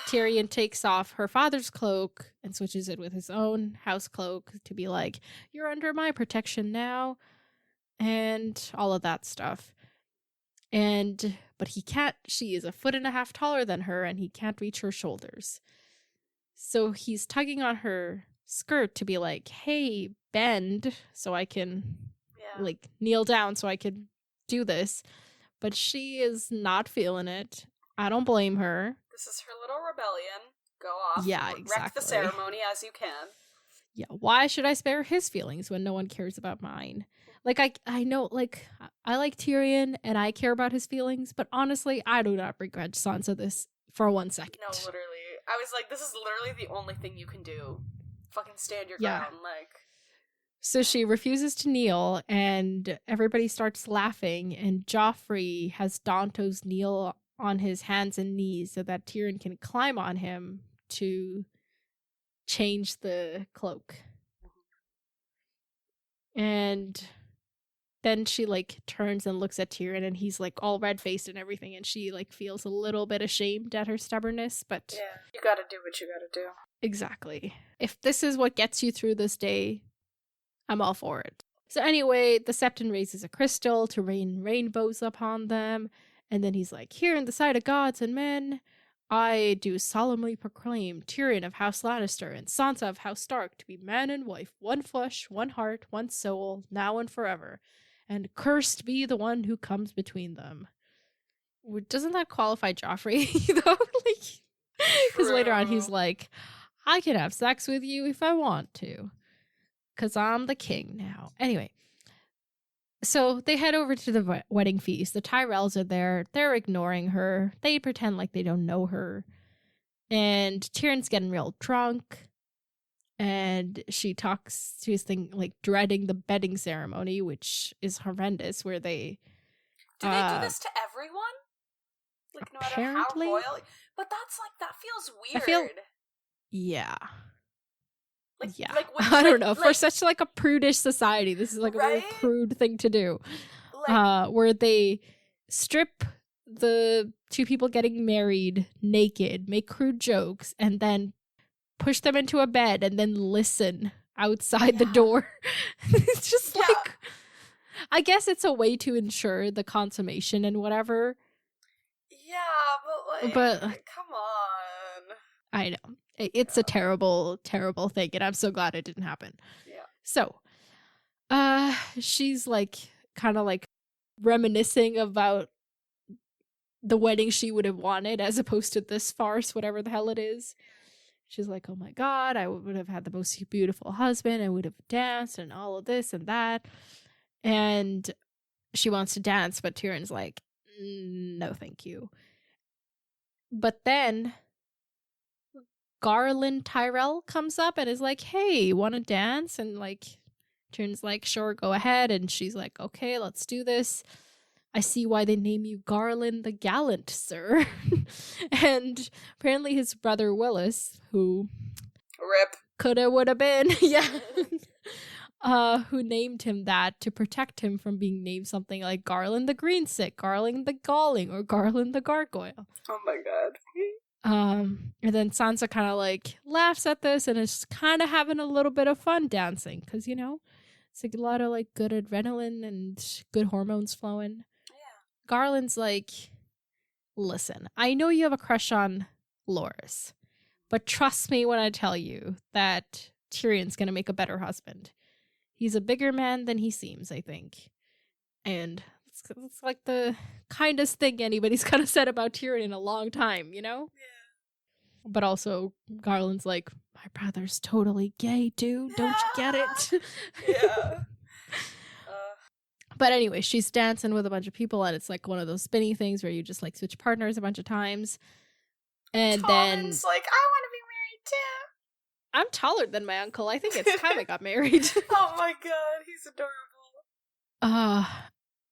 Tyrion takes off her father's cloak and switches it with his own house cloak to be like, you're under my protection now, and all of that stuff. But he can't, she is 1.5 feet taller than her, and he can't reach her shoulders. So he's tugging on her skirt to be like, hey, bend so I can like kneel down so I can do this. But she is not feeling it. I don't blame her. This is her little rebellion. Go off. Yeah, exactly. Wreck the ceremony as you can. Yeah, why should I spare his feelings when no one cares about mine? Like, I know, like, I like Tyrion and I care about his feelings, but honestly, I do not begrudge Sansa this for 1 second. No, literally. I was like, this is literally the only thing you can do. Fucking stand your Yeah. ground, like. So she refuses to kneel, and everybody starts laughing, and Joffrey has Dantos kneel on his hands and knees so that Tyrion can climb on him to change the cloak. And then she, like, turns and looks at Tyrion, and he's, like, all red-faced and everything, and she, like, feels a little bit ashamed at her stubbornness, but... Yeah, you gotta do what you gotta do. Exactly. If this is what gets you through this day, I'm all for it. So anyway, the Septon raises a crystal to rain rainbows upon them, and then he's like, here in the sight of gods and men, I do solemnly proclaim Tyrion of House Lannister and Sansa of House Stark to be man and wife, one flesh, one heart, one soul, now and forever. And cursed be the one who comes between them. Doesn't that qualify Joffrey, though? Like, because later on he's like, I can have sex with you if I want to. Because I'm the king now. Anyway. So they head over to the wedding feast. The Tyrells are there. They're ignoring her. They pretend like they don't know her. And Tyrion's getting real drunk. And she talks, she's like dreading the bedding ceremony, which is horrendous, where they... Do they do this to everyone? Like, no matter how apparently? royal... But that's, like, that feels weird. Yeah. Like, yeah. Like, I don't know. For such, like, a prudish society, this is, like, a very crude thing to do. Like, where they strip the two people getting married naked, make crude jokes, and then push them into a bed and then listen outside the door. It's just like, I guess it's a way to ensure the consummation and whatever. Yeah, but come on. I know. It's a terrible, terrible thing, and I'm so glad it didn't happen. Yeah. So, she's like, kind of like reminiscing about the wedding she would have wanted as opposed to this farce, whatever the hell it is. She's like, oh my God, I would have had the most beautiful husband. I would have danced and all of this and that. And she wants to dance, but Tyrion's like, no, thank you. But then Garland Tyrell comes up and is like, hey, want to dance? And like, Tyrion's like, sure, go ahead. And she's like, okay, let's do this. I see why they name you Garland the Gallant, sir. And apparently his brother Willis, who... Rip. Coulda, woulda been. Yeah. Who named him that to protect him from being named something like Garland the Greensick, Garland the Galling, or Garland the Gargoyle. Oh my God. And then Sansa kind of like laughs at this and is kind of having a little bit of fun dancing because, you know, it's like a lot of like good adrenaline and good hormones flowing. Garland's like, listen, I know you have a crush on Loras, but trust me when I tell you that Tyrion's going to make a better husband. He's a bigger man than he seems, I think. And it's like the kindest thing anybody's kind of said about Tyrion in a long time, you know? Yeah. But also, Garland's like, my brother's totally gay, dude. Don't you get it? Yeah. But anyway, she's dancing with a bunch of people, and it's like one of those spinny things where you just like switch partners a bunch of times. And Tommen's like, I want to be married too. I'm taller than my uncle. I think it's time I got married. Oh my God, he's adorable.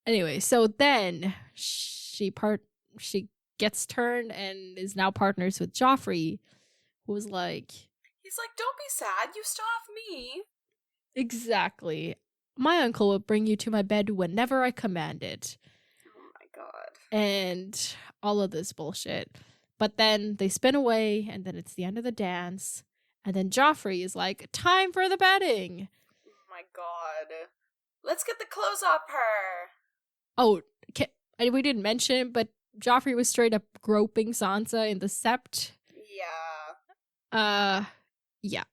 Anyway, so then she gets turned and is now partners with Joffrey, who was like, he's like, don't be sad, you still have me. Exactly. My uncle will bring you to my bed whenever I command it. Oh my God. And all of this bullshit. But then they spin away, and then it's the end of the dance. And then Joffrey is like, time for the bedding. Oh my God. Let's get the clothes off her. Oh, we didn't mention, but Joffrey was straight up groping Sansa in the sept. Yeah. Yeah.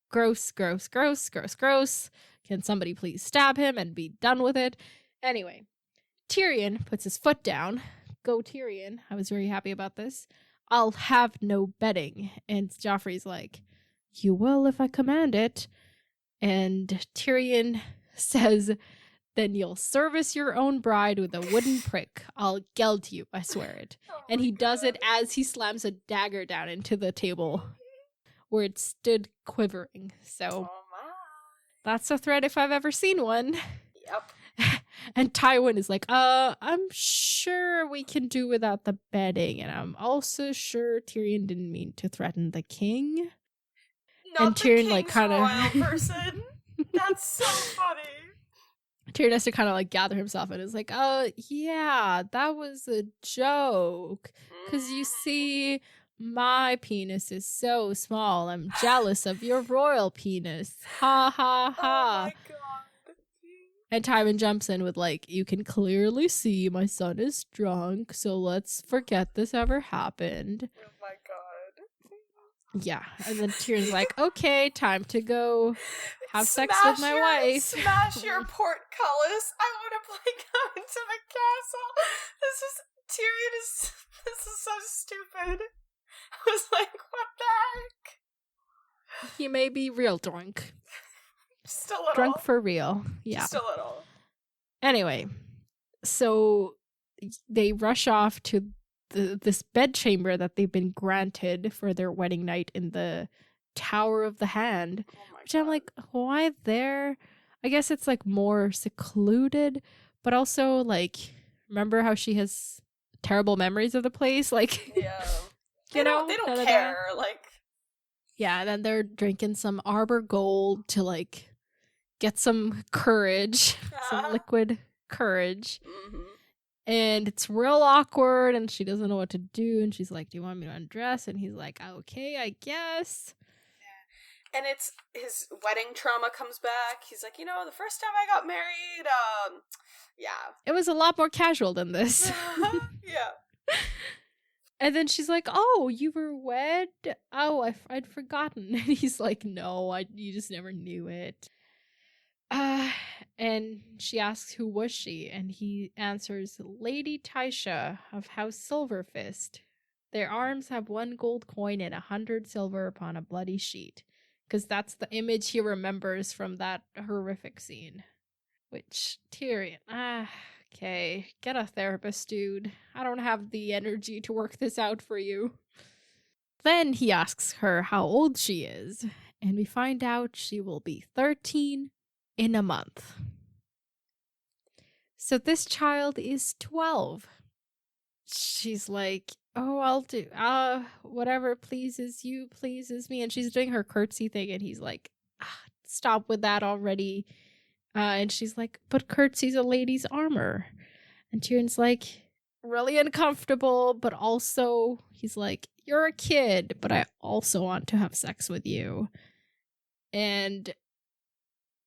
Gross, gross, gross, gross, gross. Can somebody please stab him and be done with it? Anyway, Tyrion puts his foot down. Go Tyrion. I was very happy about this. I'll have no bedding. And Joffrey's like, you will if I command it. And Tyrion says, then you'll service your own bride with a wooden prick. I'll geld you, I swear it. Oh And my he does it God. as he slams a dagger down into the table where it stood quivering. So Oh my. that's a threat if I've ever seen one. Yep. And Tywin is like, I'm sure we can do without the bedding. And I'm also sure Tyrion didn't mean to threaten the king. Not And the Tyrion, king's like, kind royal of... person. That's so funny. Tyrion has to kind of, like, gather himself and is like, yeah, that was a joke. Because you see, my penis is so small. I'm jealous of your royal penis. Ha ha Oh ha. my God. And Tywin jumps in with, like, you can clearly see my son is drunk, so let's forget this ever happened. Oh my God. Yeah. And then Tyrion's like, okay, time to go have sex with my wife. Smash your portcullis. I want to play Come into the Castle. This is so stupid. I was like, what the heck? He may be real drunk. Just a little. Drunk for real. Yeah. Just a little. Anyway, so they rush off to this bedchamber that they've been granted for their wedding night in the Tower of the Hand. Oh my Which God. I'm like, why there? I guess it's like more secluded, but also like, remember how she has terrible memories of the place? Like, Yeah. you know, they none don't of care. that. Like, Yeah, and then they're drinking some Arbor Gold to like get some courage, some liquid courage. mm-hmm. And it's real awkward, and she doesn't know what to do. And she's like, do you want me to undress? And he's like, okay, I guess. And it's his wedding trauma comes back. He's like, the first time I got married, yeah. It was a lot more casual than this. Yeah. And then she's like, oh, you were wed? Oh, I'd forgotten. And he's like, no, you just never knew it. And she asks, who was she? And he answers, Lady Tysha of House Silverfist. Their arms have 1 gold coin and 100 silver upon a bloody sheet. Because that's the image he remembers from that horrific scene. Which, Tyrion, okay, get a therapist, dude. I don't have the energy to work this out for you. Then he asks her how old she is, and we find out she will be 13 in a month. So this child is 12. She's like, oh, I'll do, whatever pleases you pleases me. And she's doing her curtsy thing, and he's like, stop with that already. And she's like, but curtsy's a lady's armor. And Tyrion's like, really uncomfortable, but also he's like, you're a kid, but I also want to have sex with you. And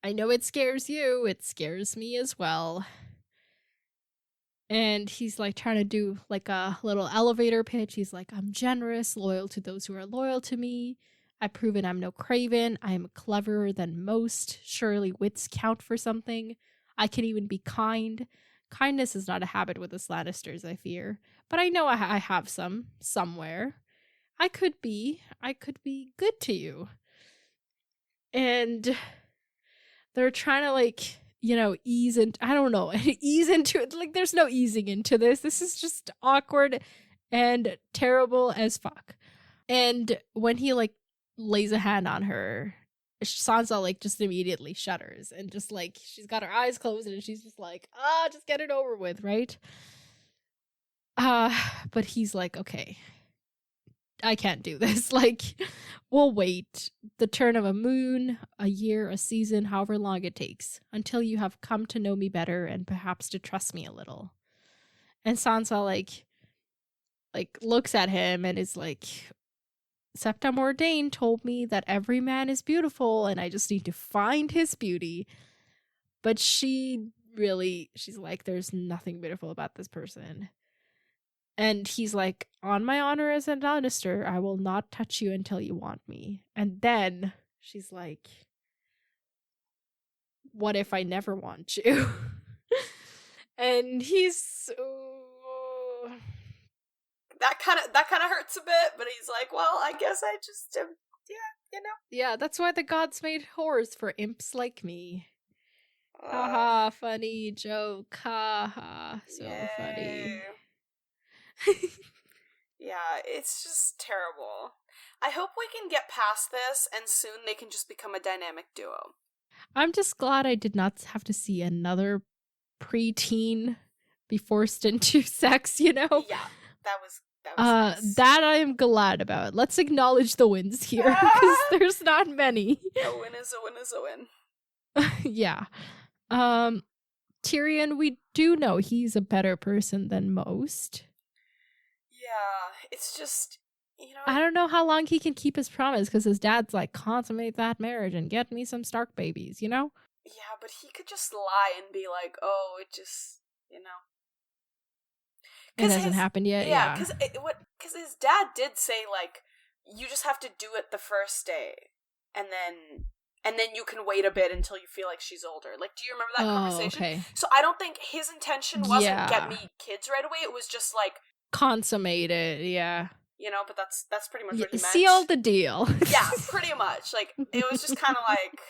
I know it scares you, it scares me as well. And he's like trying to do like a little elevator pitch. He's like, I'm generous, loyal to those who are loyal to me. I've proven I'm no craven. I am cleverer than most. Surely wits count for something. I can even be kind. Kindness is not a habit with the Lannisters, I fear. But I know I have some, somewhere. I could be good to you. And they're trying to like, ease into, I don't know, ease into it. Like, there's no easing into this. This is just awkward and terrible as fuck. And when he like lays a hand on her, Sansa like just immediately shudders and just like she's got her eyes closed and she's just like, just get it over with, right? But he's like, okay, I can't do this. Like, we'll wait the turn of a moon, a year, a season, however long it takes, until you have come to know me better and perhaps to trust me a little. And Sansa like looks at him and is like, Septa Mordain told me that every man is beautiful and I just need to find his beauty. But she's like, there's nothing beautiful about this person. And he's like, on my honor as a Lannister, I will not touch you until you want me. And then she's like, what if I never want you? And he's that kind of hurts a bit, but he's like, well, I guess I just am, yeah, you know? Yeah, that's why the gods made whores, for imps like me. Haha, funny joke. Haha, so funny. Yeah, it's just terrible. I hope we can get past this and soon they can just become a dynamic duo. I'm just glad I did not have to see another preteen be forced into sex, you know? Yeah, that was nice. That I am glad about. Let's acknowledge the wins here, because there's not many. A win is a win is a win. Yeah. Tyrion, we do know he's a better person than most. Yeah, it's just, I don't know how long he can keep his promise, because his dad's like, consummate that marriage and get me some Stark babies, you know? Yeah, but he could just lie and be like, oh, it just, It hasn't happened yet, yeah. Because his dad did say, like, you just have to do it the first day, and then you can wait a bit until you feel like she's older. Like, do you remember that conversation? Okay. So I don't think his intention wasn't get me kids right away. It was just like consummate it, yeah. But that's pretty much what he meant. Seal the deal. Yeah, pretty much. Like, it was just kind of like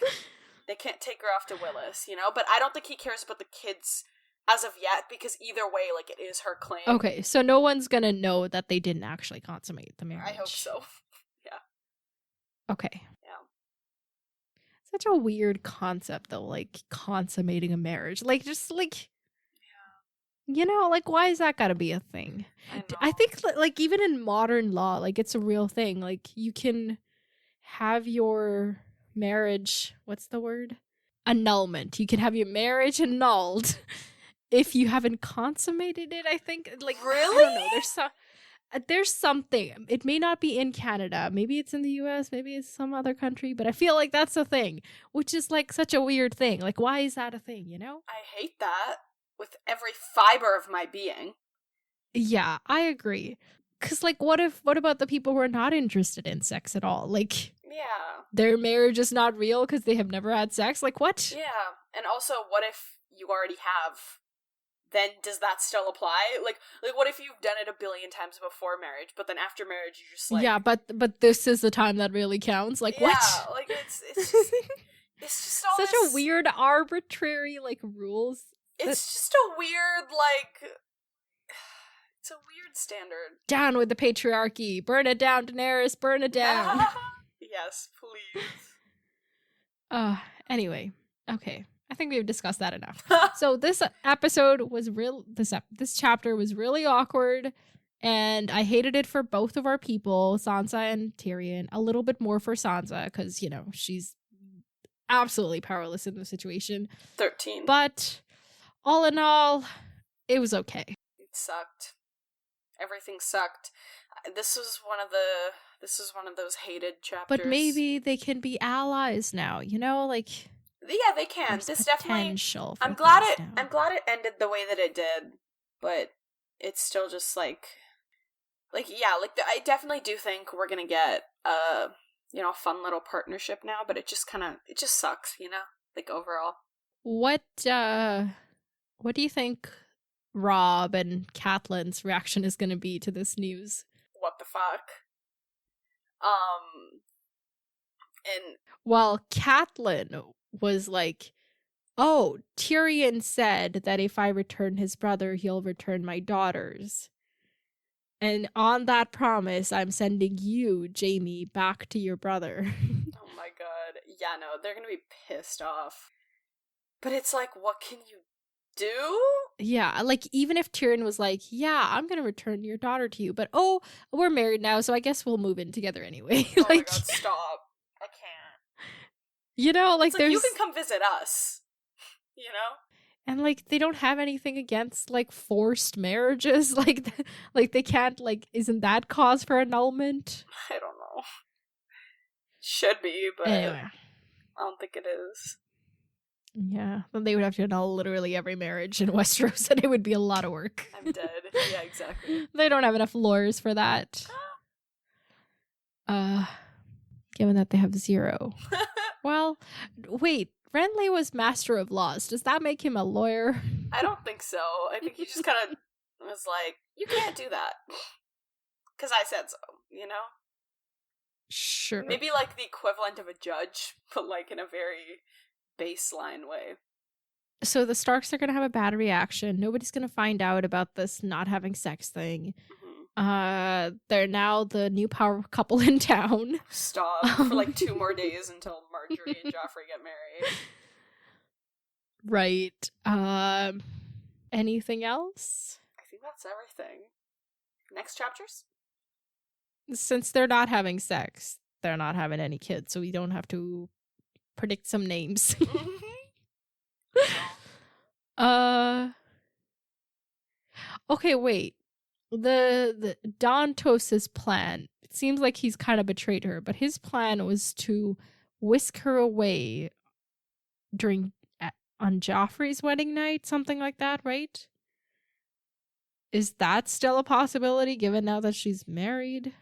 they can't take her off to Willis, But I don't think he cares about the kids as of yet, because either way, like, it is her claim. Okay, so no one's gonna know that they didn't actually consummate the marriage. I hope so. Yeah. Okay. Yeah. Such a weird concept, though, like, consummating a marriage. Like, just, like, like, why is that gotta be a thing? I think, like, even in modern law, like, it's a real thing. Like, you can have your marriage, what's the word? Annulment. You can have your marriage annulled if you haven't consummated it, I think. Like, really? I don't know. There's something. It may not be in Canada. Maybe it's in the US. Maybe it's some other country. But I feel like that's a thing, which is, like, such a weird thing. Like, why is that a thing, I hate that with every fiber of my being. Yeah, I agree. Because, like, what about the people who are not interested in sex at all? Like, yeah, their marriage is not real because they have never had sex? Like, what? Yeah, and also, what if you already have? Then does that still apply? Like what if you've done it a billion times before marriage, but then after marriage you're just like, yeah, but this is the time that really counts. Like, what? Yeah, like it's just it's just all such a weird arbitrary, like, rules. It's just a weird, like, it's a weird standard. Down with the patriarchy. Burn it down, Daenerys. Burn it down. Yes, please. Anyway, okay. I think we've discussed that enough. So this episode was this chapter was really awkward, and I hated it for both of our people, Sansa and Tyrion. A little bit more for Sansa, because, she's absolutely powerless in the situation. 13. But all in all, it was okay. It sucked. Everything sucked. This was one of those hated chapters. But maybe they can be allies now, like... Yeah, they can. This definitely. I'm glad it ended the way that it did, but it's still just like I definitely do think we're gonna get a fun little partnership now, but it just sucks, like, overall. What do you think Rob and Catelyn's reaction is gonna be to this news? What the fuck? Well, Catelyn was like, oh, Tyrion said that if I return his brother, he'll return my daughters. And on that promise, I'm sending you, Jaime, back to your brother. Oh my god. Yeah, no, they're gonna be pissed off. But it's like, what can you do? Yeah, like, even if Tyrion was like, yeah, I'm gonna return your daughter to you, but oh, we're married now, so I guess we'll move in together anyway. Oh my god, stop. I can't. Like, there's... you can come visit us. And, like, they don't have anything against, like, forced marriages. Like, they can't, like, isn't that cause for annulment? I don't know. Should be, but anyway. I don't think it is. Yeah, then they would have to annul literally every marriage in Westeros, and it would be a lot of work. I'm dead. Yeah, exactly. They don't have enough lawyers for that. Given that they have 0. Well, wait, Renly was Master of Laws. Does that make him a lawyer? I don't think so. I think he just kind of was like, you can't do that. Because I said so, Sure. Maybe like the equivalent of a judge, but like in a very baseline way. So the Starks are going to have a bad reaction. Nobody's going to find out about this not having sex thing. They're now the new power couple in town. Stop. For like 2 more days until Marjorie and Joffrey get married. Right. Anything else? I think that's everything. Next chapters? Since they're not having sex, they're not having any kids, so we don't have to predict some names. Okay, wait. The Dantos's plan. It seems like he's kind of betrayed her, but his plan was to whisk her away on Joffrey's wedding night, something like that, right? Is that still a possibility given now that she's married?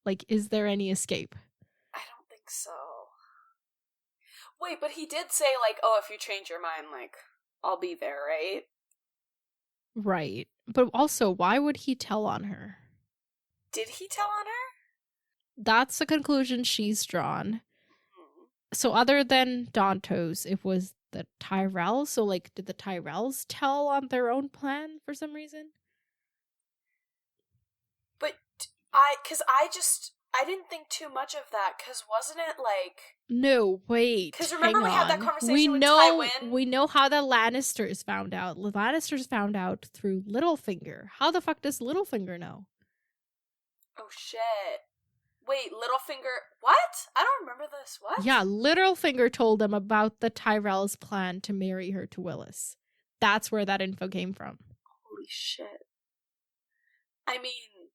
Like, is there any escape? I don't think so. Wait, but he did say, like, oh, if you change your mind, like, I'll be there, right? Right. But also, why would he tell on her? Did he tell on her? That's the conclusion she's drawn. So other than Dantos, it was the Tyrells. So, like, did the Tyrells tell on their own plan for some reason? But I didn't think too much of that, because wasn't it like... No, wait. Because remember we had that conversation with Tywin? We know how the Lannisters found out. The Lannisters found out through Littlefinger. How the fuck does Littlefinger know? Oh, shit. Wait, Littlefinger... What? I don't remember this. What? Yeah, Littlefinger told them about the Tyrells' plan to marry her to Willis. That's where that info came from. Holy shit. I mean,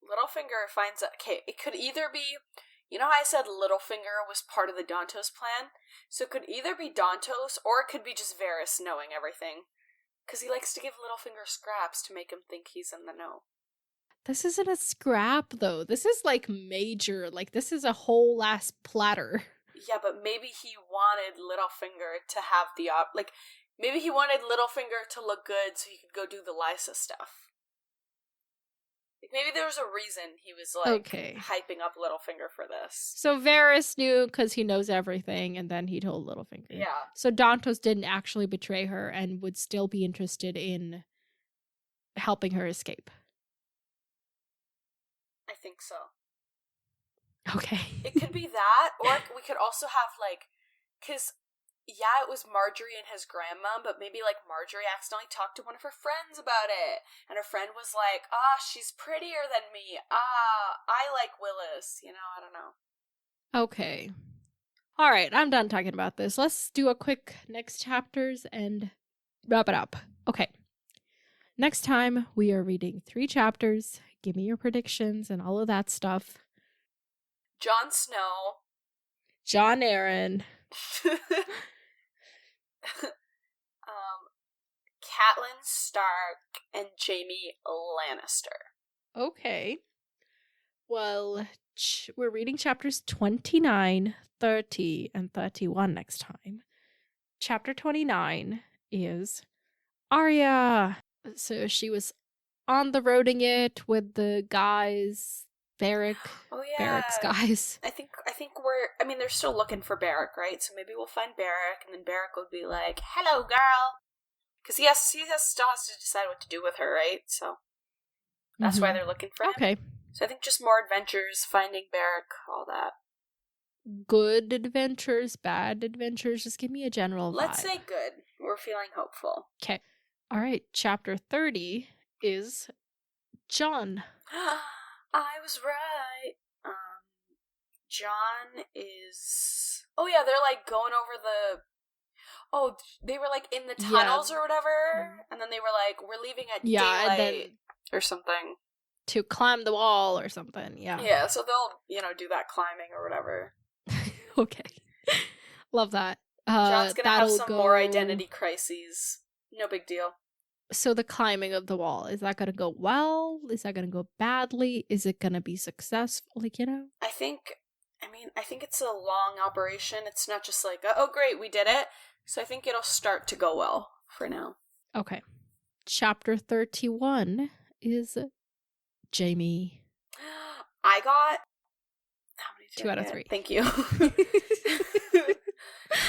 Littlefinger finds out... Okay, it could either be... You know how I said Littlefinger was part of the Dantos plan? So it could either be Dantos, or it could be just Varys knowing everything. Because he likes to give Littlefinger scraps to make him think he's in the know. This isn't a scrap, though. This is, like, major. Like, this is a whole ass platter. Yeah, but maybe he wanted Littlefinger to have the like, maybe he wanted Littlefinger to look good so he could go do the Lysa stuff. Like, maybe there was a reason he was, like, hyping up Littlefinger for this. So Varys knew because he knows everything, and then he told Littlefinger. Yeah. So Dantos didn't actually betray her and would still be interested in helping her escape. I think so. Okay. It could be that, or we could also have, like, because, yeah, it was Marjorie and his grandma, but maybe, like, Marjorie accidentally talked to one of her friends about it, and her friend was like, she's prettier than me, I like Willis, you know, I don't know. Okay. Alright, I'm done talking about this. Let's do a quick next chapters and wrap it up. Okay. Next time, we are reading 3 chapters. Give me your predictions and all of that stuff. Jon Snow. Jon Arryn. Catelyn Stark and Jaime Lannister. Okay. Well, we're reading chapters 29, 30, and 31 next time. Chapter 29 is Arya. So she was on the roading it with the guys, Beric. Oh yeah, Beric's guys. I think they're still looking for Beric, right? So maybe we'll find Beric, and then Beric will be like, "Hello, girl," because he still has to decide what to do with her, right? So that's why they're looking for him. Okay. So I think just more adventures, finding Beric, all that. Good adventures, bad adventures. Just give me a general vibe. Let's say good. We're feeling hopeful. Okay. All right. Chapter 30 is Jon. I was right. Jon is... Oh yeah, they're like going over the... Oh, they were like in the tunnels or whatever, and then they were like, we're leaving at daylight then... or something. To climb the wall or something, yeah. Yeah, so they'll, do that climbing or whatever. Okay. Love that. Jon's gonna have some more identity crises. No big deal. So the climbing of the wall, is that gonna go well? Is that gonna go badly? Is it gonna be successful? I think it's a long operation. It's not just like, oh great, we did it. So I think it'll start to go well for now. Okay. Chapter 31 is Jaime. I got... How 2 out of 3. Thank you. I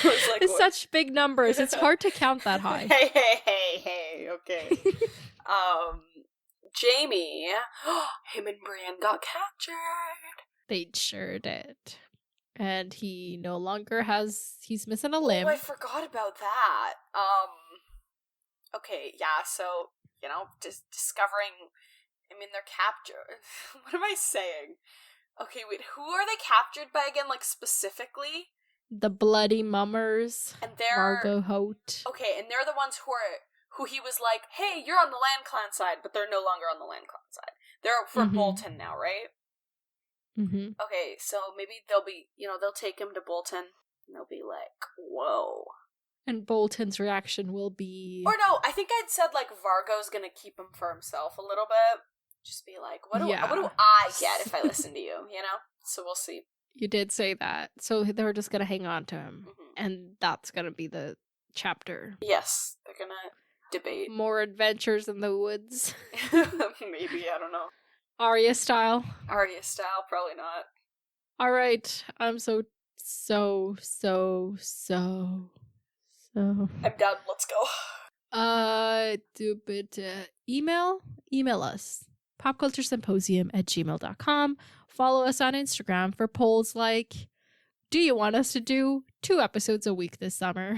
was like, It's such big numbers. It's hard to count that high. Hey, okay. Jamie, him and Bran got captured. They sure did. And he no longer he's missing a limb. Oh, I forgot about that. Okay, yeah, so, just discovering, they're captured. What am I saying? Okay, wait, who are they captured by again, like, specifically? The Bloody Mummers. And they're... Margot Holt. Okay, and they're the ones who he was like, hey, you're on the Land Clan side, but they're no longer on the Land Clan side. They're from Bolton now, right? Mm-hmm. Okay, so maybe they'll be, they'll take him to Bolton, and they'll be like, whoa. And Bolton's reaction will be... Or no, I think I'd said, like, Vargo's gonna keep him for himself a little bit. Just be like, what do I get if I listen to you, So we'll see. You did say that. So they're just gonna hang on to him. And that's gonna be the chapter. Yes, they're gonna debate. More adventures in the woods. Maybe, I don't know. Arya style, probably not. Alright, I'm so I'm done, let's go. Email us, popculturesymposium@gmail.com. Follow us on Instagram for polls like, do you want us to do 2 episodes a week this summer?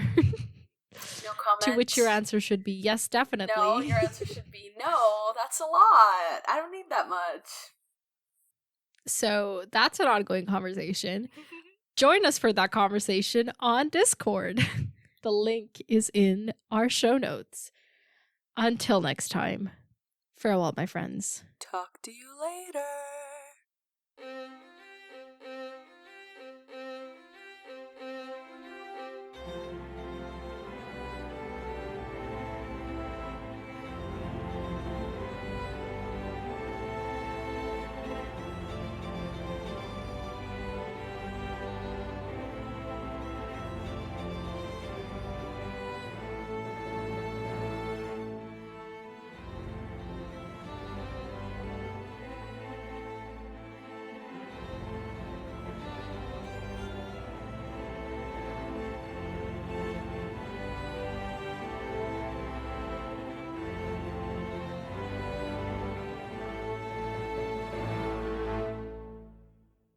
No comment. To which your answer should be yes, definitely. No, your answer should be no, that's a lot. I don't need that much. So that's an ongoing conversation. Join us for that conversation on Discord. The link is in our show notes. Until next time, farewell, my friends. Talk to you later.